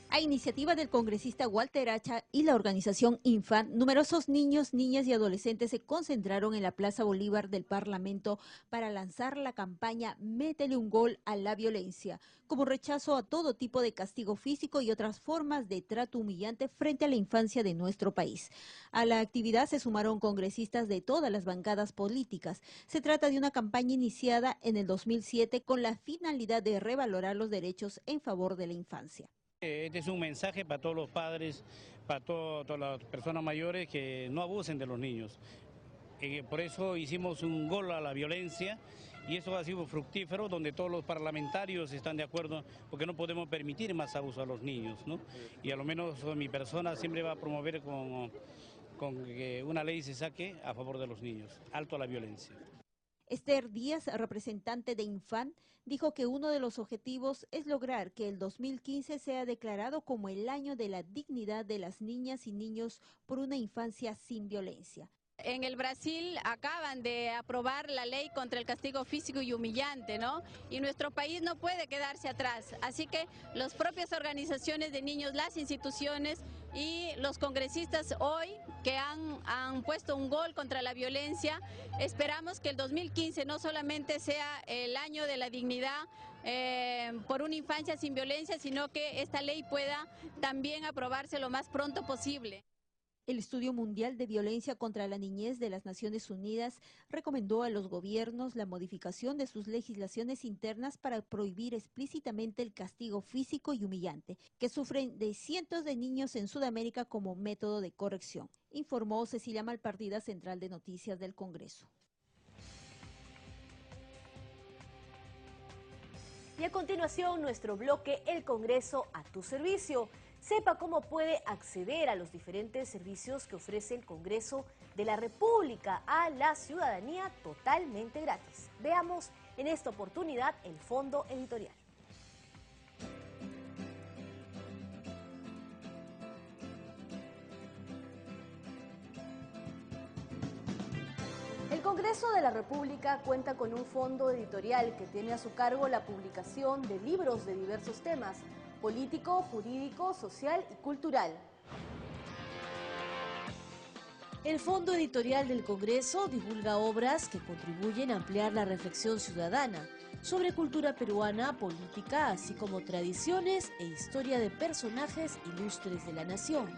A iniciativa del congresista Walter Hacha y la organización Infan, numerosos niños, niñas y adolescentes se concentraron en la Plaza Bolívar del Parlamento para lanzar la campaña Métele un gol a la violencia, como rechazo a todo tipo de castigo físico y otras formas de trato humillante frente a la infancia de nuestro país. A la actividad se sumaron congresistas de todas las bancadas políticas. Se trata de una campaña iniciada en el 2007 con la finalidad de revalorar los derechos en favor de la infancia. Este es un mensaje para todos los padres, para todas las personas mayores que no abusen de los niños. Por eso hicimos un gol a la violencia y eso ha sido fructífero, donde todos los parlamentarios están de acuerdo, porque no podemos permitir más abuso a los niños, ¿no? Y a lo menos mi persona siempre va a promover con que una ley se saque a favor de los niños. Alto a la violencia. Esther Díaz, representante de Infan, dijo que uno de los objetivos es lograr que el 2015 sea declarado como el año de la dignidad de las niñas y niños por una infancia sin violencia. En el Brasil acaban de aprobar la ley contra el castigo físico y humillante, ¿no? Y nuestro país no puede quedarse atrás. Así que las propias organizaciones de niños, las instituciones y los congresistas hoy que han puesto un gol contra la violencia, esperamos que el 2015 no solamente sea el año de la dignidad por una infancia sin violencia, sino que esta ley pueda también aprobarse lo más pronto posible. El Estudio Mundial de Violencia contra la Niñez de las Naciones Unidas recomendó a los gobiernos la modificación de sus legislaciones internas para prohibir explícitamente el castigo físico y humillante que sufren de cientos de niños en Sudamérica como método de corrección, informó Cecilia Malpartida, Central de Noticias del Congreso. Y a continuación, nuestro bloque El Congreso a tu servicio. Sepa cómo puede acceder a los diferentes servicios que ofrece el Congreso de la República a la ciudadanía totalmente gratis. Veamos en esta oportunidad el fondo editorial. El Congreso de la República cuenta con un fondo editorial que tiene a su cargo la publicación de libros de diversos temas: político, jurídico, social y cultural. El Fondo Editorial del Congreso divulga obras que contribuyen a ampliar la reflexión ciudadana sobre cultura peruana, política, así como tradiciones e historia de personajes ilustres de la nación.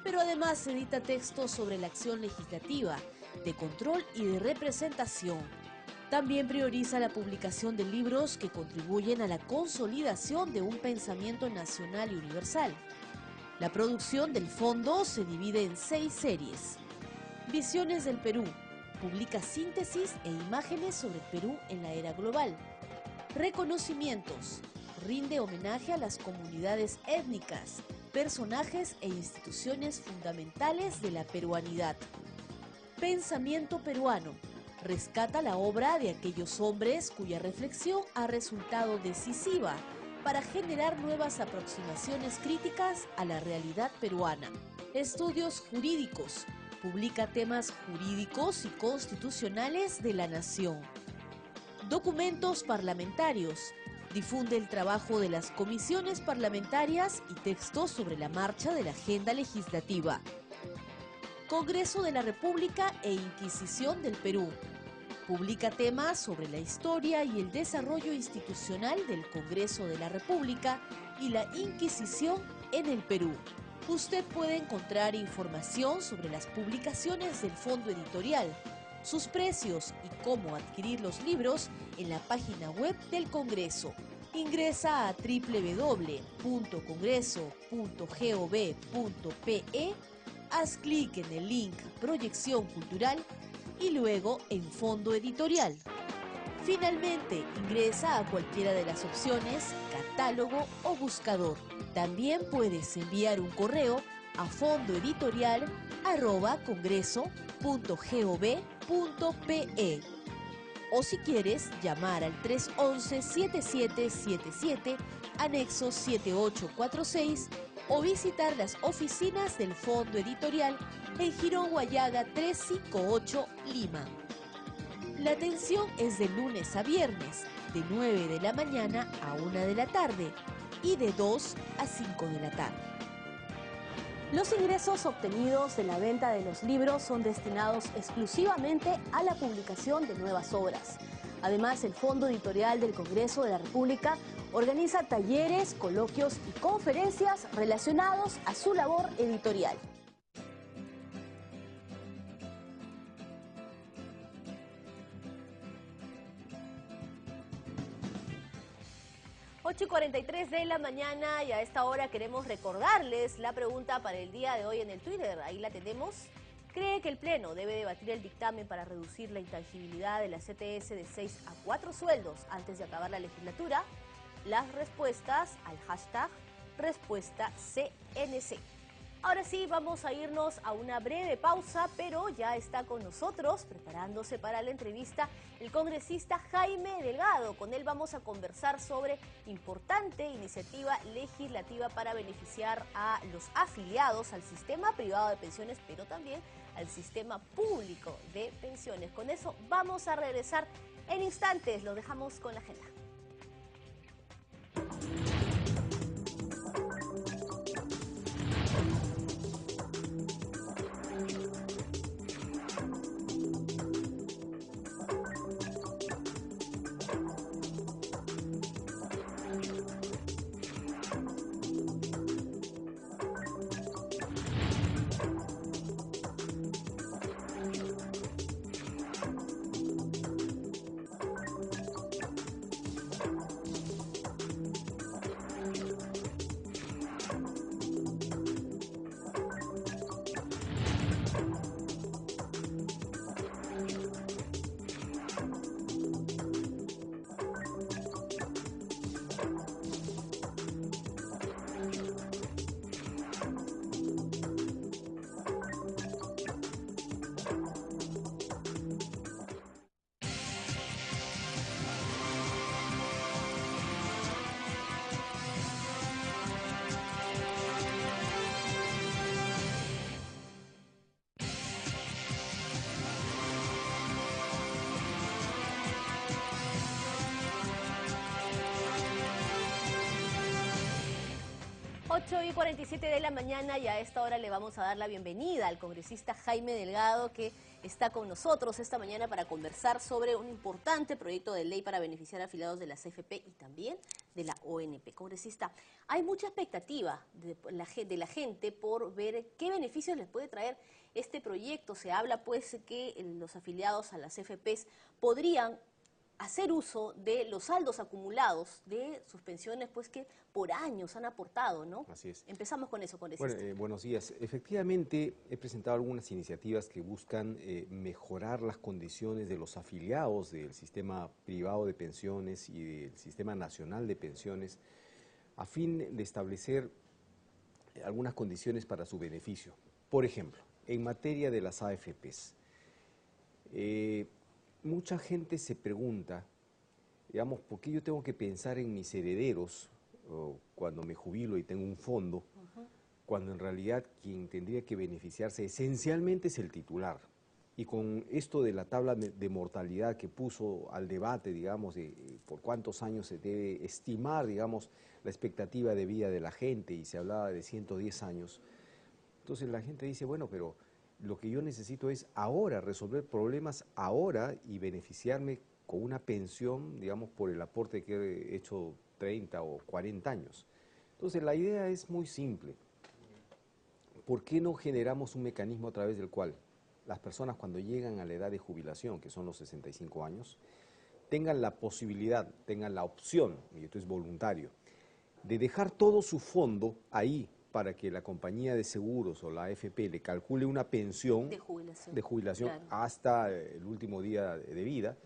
Pero además edita textos sobre la acción legislativa, de control y de representación. También prioriza la publicación de libros que contribuyen a la consolidación de un pensamiento nacional y universal. La producción del fondo se divide en 6 series. Visiones del Perú. Publica síntesis e imágenes sobre el Perú en la era global. Reconocimientos. Rinde homenaje a las comunidades étnicas, personajes e instituciones fundamentales de la peruanidad. Pensamiento peruano. Rescata la obra de aquellos hombres cuya reflexión ha resultado decisiva para generar nuevas aproximaciones críticas a la realidad peruana. Estudios jurídicos. Publica temas jurídicos y constitucionales de la nación. Documentos parlamentarios. Difunde el trabajo de las comisiones parlamentarias y textos sobre la marcha de la agenda legislativa. Congreso de la República e Inquisición del Perú. Publica temas sobre la historia y el desarrollo institucional del Congreso de la República y la Inquisición en el Perú. Usted puede encontrar información sobre las publicaciones del fondo editorial, sus precios y cómo adquirir los libros en la página web del Congreso. Ingresa a www.congreso.gov.pe, haz clic en el link Proyección Cultural y luego en Fondo Editorial. Finalmente, ingresa a cualquiera de las opciones Catálogo o Buscador. También puedes enviar un correo a fondoeditorial@congreso.gov.pe. O si quieres, llamar al 311-7777, anexo 7846, o visitar las oficinas del Fondo Editorial en Girón Guayaga 358, Lima. La atención es de lunes a viernes, de 9 de la mañana a 1 de la tarde y de 2 a 5 de la tarde. Los ingresos obtenidos de la venta de los libros son destinados exclusivamente a la publicación de nuevas obras. Además, el Fondo Editorial del Congreso de la República organiza talleres, coloquios y conferencias relacionados a su labor editorial. Ocho y 43 de la mañana, y a esta hora queremos recordarles la pregunta para el día de hoy en el Twitter. Ahí la tenemos. ¿Cree que el Pleno debe debatir el dictamen para reducir la intangibilidad de la CTS de 6 a 4 sueldos antes de acabar la legislatura? Las respuestas al hashtag respuesta CNC. Ahora sí, vamos a irnos a una breve pausa, pero ya está con nosotros, preparándose para la entrevista, el congresista Jaime Delgado. Con él vamos a conversar sobre importante iniciativa legislativa para beneficiar a los afiliados al sistema privado de pensiones, pero también al sistema público de pensiones. Con eso vamos a regresar en instantes. Lo dejamos con la agenda. 8:47 de la mañana y a esta hora le vamos a dar la bienvenida al congresista Jaime Delgado, que está con nosotros esta mañana para conversar sobre un importante proyecto de ley para beneficiar a afiliados de la CFP y también de la ONP. Congresista, hay mucha expectativa de la gente por ver qué beneficios les puede traer este proyecto. Se habla pues que los afiliados a las CFPs podrían hacer uso de los saldos acumulados de sus pensiones, pues que por años han aportado, ¿no? Así es. Empezamos con eso, congresista. Bueno, buenos días. Efectivamente, he presentado algunas iniciativas que buscan mejorar las condiciones de los afiliados del sistema privado de pensiones y del sistema nacional de pensiones, a fin de establecer algunas condiciones para su beneficio. Por ejemplo, en materia de las AFPs, mucha gente se pregunta, digamos, ¿por qué yo tengo que pensar en mis herederos cuando me jubilo y tengo un fondo, cuando en realidad quien tendría que beneficiarse esencialmente es el titular? Y con esto de la tabla de mortalidad que puso al debate, digamos, de por cuántos años se debe estimar, digamos, la expectativa de vida de la gente, y se hablaba de 110 años, entonces la gente dice, bueno, pero lo que yo necesito es ahora, resolver problemas ahora y beneficiarme con una pensión, digamos, por el aporte que he hecho 30 o 40 años. Entonces, la idea es muy simple. ¿Por qué no generamos un mecanismo a través del cual las personas, cuando llegan a la edad de jubilación, que son los 65 años, tengan la posibilidad, tengan la opción, y esto es voluntario, de dejar todo su fondo ahí, para que la compañía de seguros o la AFP le calcule una pensión de jubilación claro, hasta el último día de vida,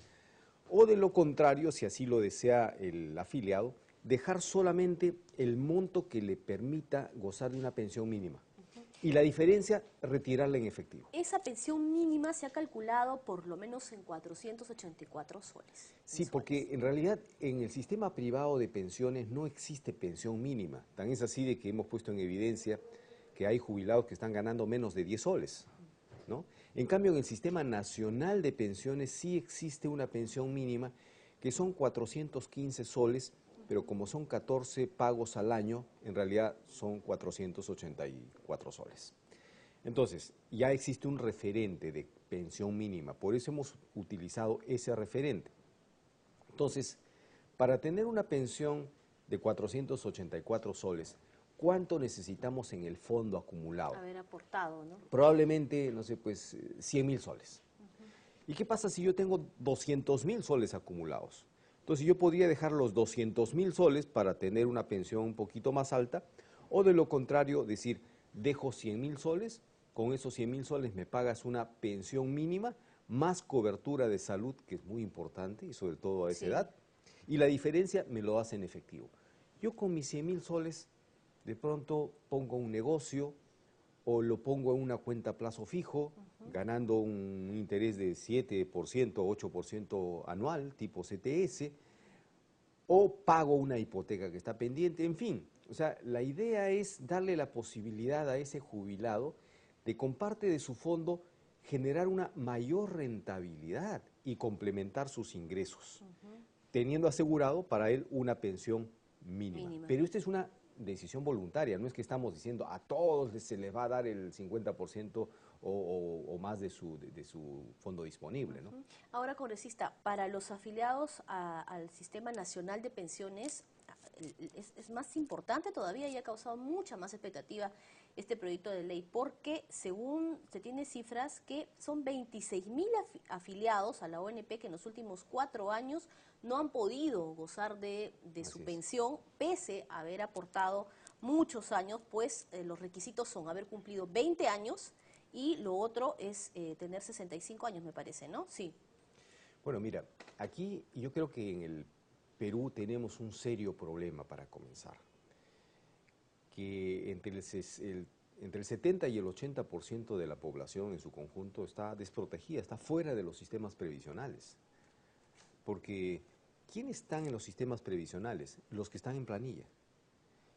o de lo contrario, si así lo desea el afiliado, dejar solamente el monto que le permita gozar de una pensión mínima. Y la diferencia, retirarla en efectivo. Esa pensión mínima se ha calculado por lo menos en 484 soles. Sí, porque en realidad en el sistema privado de pensiones no existe pensión mínima. Tan es así de que hemos puesto en evidencia que hay jubilados que están ganando menos de 10 soles, ¿no? En cambio, en el sistema nacional de pensiones sí existe una pensión mínima que son 415 soles, pero como son 14 pagos al año, en realidad son 484 soles. Entonces, ya existe un referente de pensión mínima, por eso hemos utilizado ese referente. Entonces, para tener una pensión de 484 soles, ¿cuánto necesitamos en el fondo acumulado? Haber aportado, ¿no? Probablemente, no sé, pues 100.000 soles. ¿Y qué pasa si yo tengo 200.000 soles acumulados? Entonces yo podría dejar los 200.000 soles para tener una pensión un poquito más alta, o de lo contrario decir, dejo 100.000 soles, con esos 100.000 soles me pagas una pensión mínima, más cobertura de salud, que es muy importante, y sobre todo a esa edad, y la diferencia me lo das en efectivo. Yo con mis 100.000 soles de pronto pongo un negocio, o lo pongo en una cuenta a plazo fijo, ganando un interés de 7%, 8% anual, tipo CTS, o pago una hipoteca que está pendiente, en fin. O sea, la idea es darle la posibilidad a ese jubilado de, con parte de su fondo, generar una mayor rentabilidad y complementar sus ingresos, teniendo asegurado para él una pensión mínima. Pero esta es una decisión voluntaria, no es que estamos diciendo a todos se les va a dar el 50% o más de su fondo disponible, ¿no? Ahora, congresista, para los afiliados al Sistema Nacional de Pensiones es más importante todavía y ha causado mucha más expectativa este proyecto de ley, porque según se tiene cifras que son 26.000 afiliados a la ONP que en los últimos 4 años no han podido gozar de su pensión, pese a haber aportado muchos años, pues los requisitos son haber cumplido 20 años y lo otro es tener 65 años, me parece, ¿no? Sí. Bueno, mira, aquí yo creo que en el Perú tenemos un serio problema para comenzar, que entre el 70 y el 80% de la población en su conjunto está desprotegida, está fuera de los sistemas previsionales. Porque, ¿quiénes están en los sistemas previsionales? Los que están en planilla.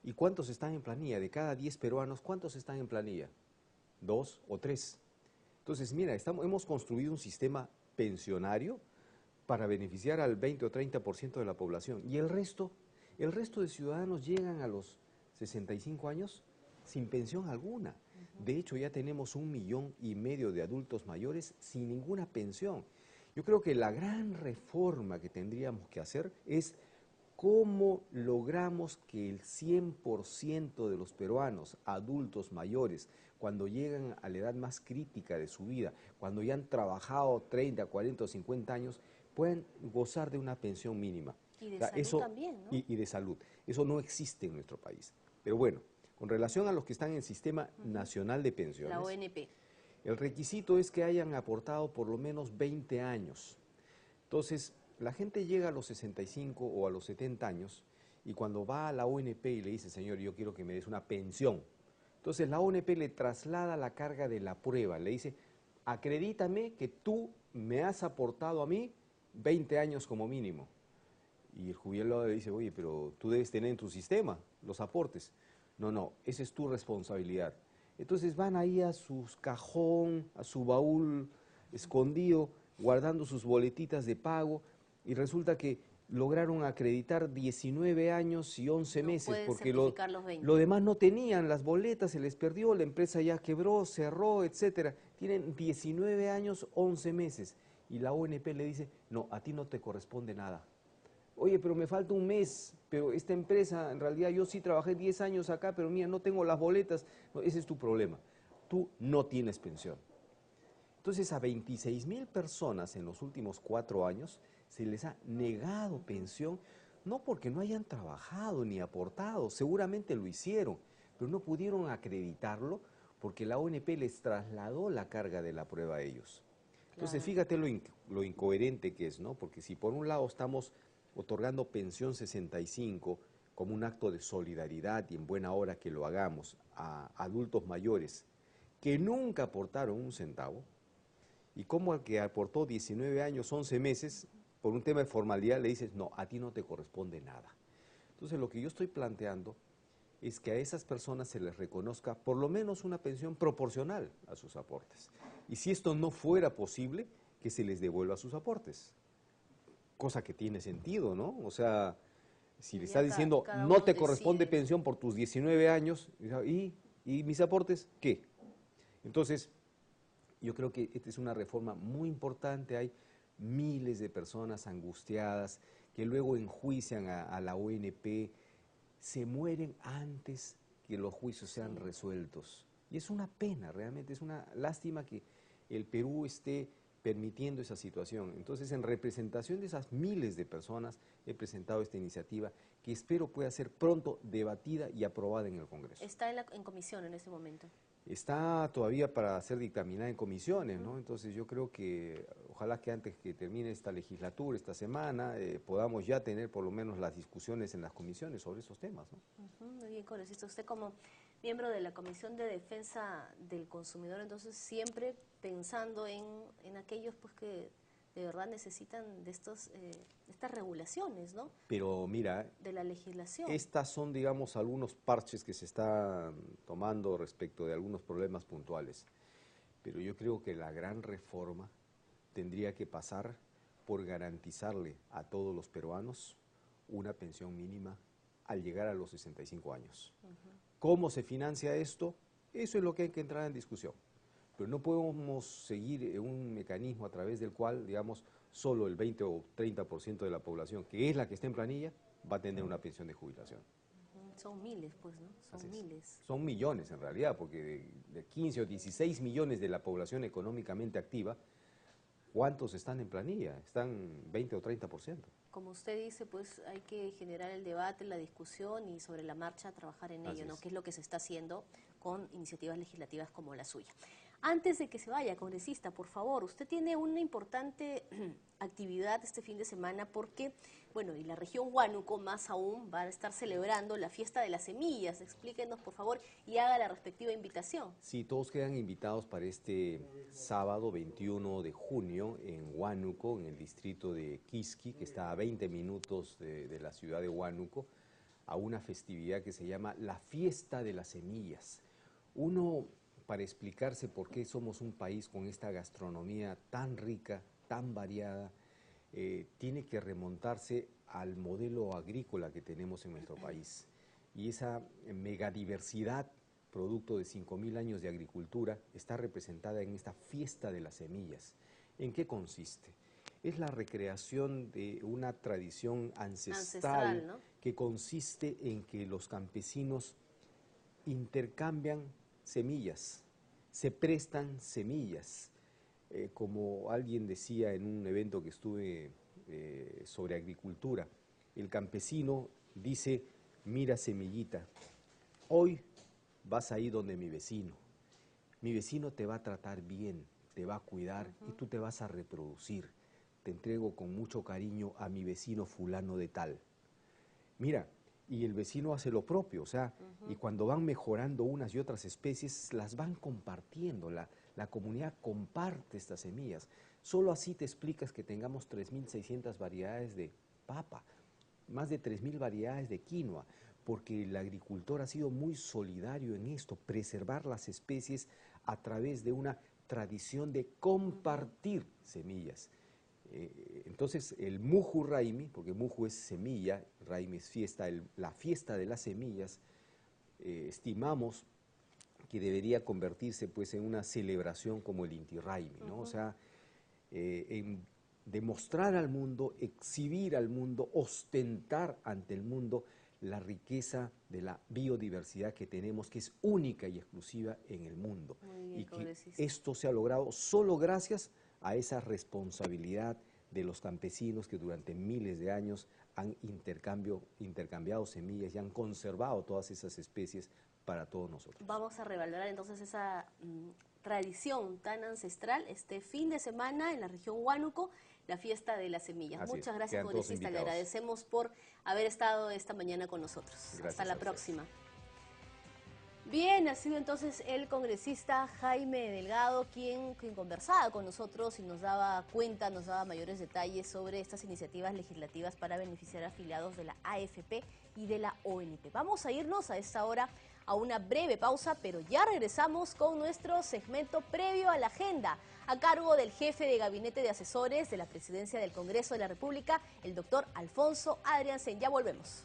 ¿Y cuántos están en planilla? De cada 10 peruanos, ¿cuántos están en planilla? 2 o 3. Entonces, mira, hemos construido un sistema pensionario para beneficiar al 20 o 30% de la población. Y el resto de ciudadanos llegan a los 65 años sin pensión alguna. De hecho, ya tenemos 1,5 millones de adultos mayores sin ninguna pensión. Yo creo que la gran reforma que tendríamos que hacer es cómo logramos que el 100% de los peruanos adultos mayores, cuando llegan a la edad más crítica de su vida, cuando ya han trabajado 30, 40 o 50 años, puedan gozar de una pensión mínima. Y de salud también, ¿no? Y de salud. Eso no existe en nuestro país. Pero bueno, con relación a los que están en el Sistema Nacional de Pensiones, la ONP, el requisito es que hayan aportado por lo menos 20 años. Entonces, la gente llega a los 65 o a los 70 años y cuando va a la ONP y le dice, señor, yo quiero que me des una pensión. Entonces, la ONP le traslada la carga de la prueba, le dice, acredítame que tú me has aportado a mí 20 años como mínimo. Y el jubilado le dice, oye, pero tú debes tener en tu sistema los aportes. No, esa es tu responsabilidad. Entonces van ahí a su cajón, a su baúl escondido, guardando sus boletitas de pago, y resulta que lograron acreditar 19 años y 11 meses, porque lo demás no tenían, las boletas se les perdió, la empresa ya quebró, cerró, etcétera. Tienen 19 años, 11 meses, y la ONP le dice, no, a ti no te corresponde nada. Oye, pero me falta un mes, pero esta empresa, en realidad yo sí trabajé 10 años acá, pero mira, no tengo las boletas. No, ese es tu problema. Tú no tienes pensión. Entonces, a 26,000 personas en los últimos 4 años se les ha negado pensión, no porque no hayan trabajado ni aportado, seguramente lo hicieron, pero no pudieron acreditarlo porque la ONP les trasladó la carga de la prueba a ellos. Entonces, fíjate lo incoherente que es, ¿no? Porque si por un lado estamos otorgando pensión 65 como un acto de solidaridad y en buena hora que lo hagamos a adultos mayores que nunca aportaron un centavo, y como al que aportó 19 años, 11 meses, por un tema de formalidad le dices, no, a ti no te corresponde nada. Entonces lo que yo estoy planteando es que a esas personas se les reconozca por lo menos una pensión proporcional a sus aportes. Y si esto no fuera posible, que se les devuelva sus aportes. Cosa que tiene sentido, ¿no? O sea, si le está diciendo, no te corresponde pensión por tus 19 años, ¿y mis aportes qué? Entonces, yo creo que esta es una reforma muy importante. Hay miles de personas angustiadas que luego enjuician a la ONP, se mueren antes que los juicios sean resueltos. Y es una pena, realmente, es una lástima que el Perú esté permitiendo esa situación. Entonces, en representación de esas miles de personas, he presentado esta iniciativa que espero pueda ser pronto debatida y aprobada en el Congreso. ¿Está en comisión en este momento? Está todavía para ser dictaminada en comisiones, ¿no? Entonces yo creo que ojalá que antes que termine esta legislatura, esta semana, podamos ya tener por lo menos las discusiones en las comisiones sobre esos temas, ¿no? Muy bien, congresista. Usted como miembro de la Comisión de Defensa del Consumidor, entonces siempre pensando en aquellos pues que de verdad necesitan de estas regulaciones, ¿no? Pero mira, de la legislación. Estas son, digamos, algunos parches que se están tomando respecto de algunos problemas puntuales. Pero yo creo que la gran reforma tendría que pasar por garantizarle a todos los peruanos una pensión mínima al llegar a los 65 años. ¿Cómo se financia esto? Eso es lo que hay que entrar en discusión. Pero no podemos seguir un mecanismo a través del cual, digamos, solo el 20 o 30% de la población, que es la que está en planilla, va a tener una pensión de jubilación. Son miles, pues, ¿no? Son miles. Son millones, en realidad, porque de 15 o 16 millones de la población económicamente activa, ¿cuántos están en planilla? Están 20 o 30%. Como usted dice, pues hay que generar el debate, la discusión y sobre la marcha trabajar en ello, ¿no? Que es lo que se está haciendo con iniciativas legislativas como la suya. Antes de que se vaya, congresista, por favor, usted tiene una importante actividad este fin de semana porque, bueno, y la región Huánuco más aún va a estar celebrando la fiesta de las semillas. Explíquenos, por favor, y haga la respectiva invitación. Sí, todos quedan invitados para este sábado 21 de junio en Huánuco, en el distrito de Quisqui, que está a 20 minutos de la ciudad de Huánuco, a una festividad que se llama la Fiesta de las Semillas. Para explicarse por qué somos un país con esta gastronomía tan rica, tan variada, tiene que remontarse al modelo agrícola que tenemos en nuestro país. y esa megadiversidad, producto de 5.000 años de agricultura, está representada en esta fiesta de las semillas. ¿En qué consiste? Es la recreación de una tradición ancestral, ¿no? Que consiste en que los campesinos intercambian semillas, se prestan semillas. Como alguien decía en un evento que estuve sobre agricultura, el campesino dice: mira, semillita, hoy vas a ir donde mi vecino te va a tratar bien, te va a cuidar y tú te vas a reproducir. Te entrego con mucho cariño a mi vecino fulano de tal. Mira, y el vecino hace lo propio, o sea, y cuando van mejorando unas y otras especies, las van compartiendo, la comunidad comparte estas semillas. Solo así te explicas que tengamos 3.600 variedades de papa, más de 3.000 variedades de quinoa, porque el agricultor ha sido muy solidario en esto, preservar las especies a través de una tradición de compartir semillas. Entonces el Muju Raimi, porque Muju es semilla, Raimi es fiesta, la fiesta de las semillas, estimamos que debería convertirse pues en una celebración como el Inti Raymi, ¿no? O sea, en demostrar al mundo, exhibir al mundo, ostentar ante el mundo la riqueza de la biodiversidad que tenemos, que es única y exclusiva en el mundo. Y que esto se ha logrado solo gracias a esa responsabilidad de los campesinos que durante miles de años han intercambiado semillas y han conservado todas esas especies para todos nosotros. Vamos a revalorar entonces esa tradición tan ancestral este fin de semana en la región Huánuco, la fiesta de las semillas. Así Muchas es, gracias, congresista. Le agradecemos por haber estado esta mañana con nosotros. Gracias. Hasta la próxima. Bien, ha sido entonces el congresista Jaime Delgado quien conversaba con nosotros y nos daba cuenta, nos daba mayores detalles sobre estas iniciativas legislativas para beneficiar a afiliados de la AFP y de la ONP. Vamos a irnos a esta hora a una breve pausa, pero ya regresamos con nuestro segmento previo a la agenda, a cargo del jefe de Gabinete de Asesores de la Presidencia del Congreso de la República, el doctor Alfonso Adriansen. Ya volvemos.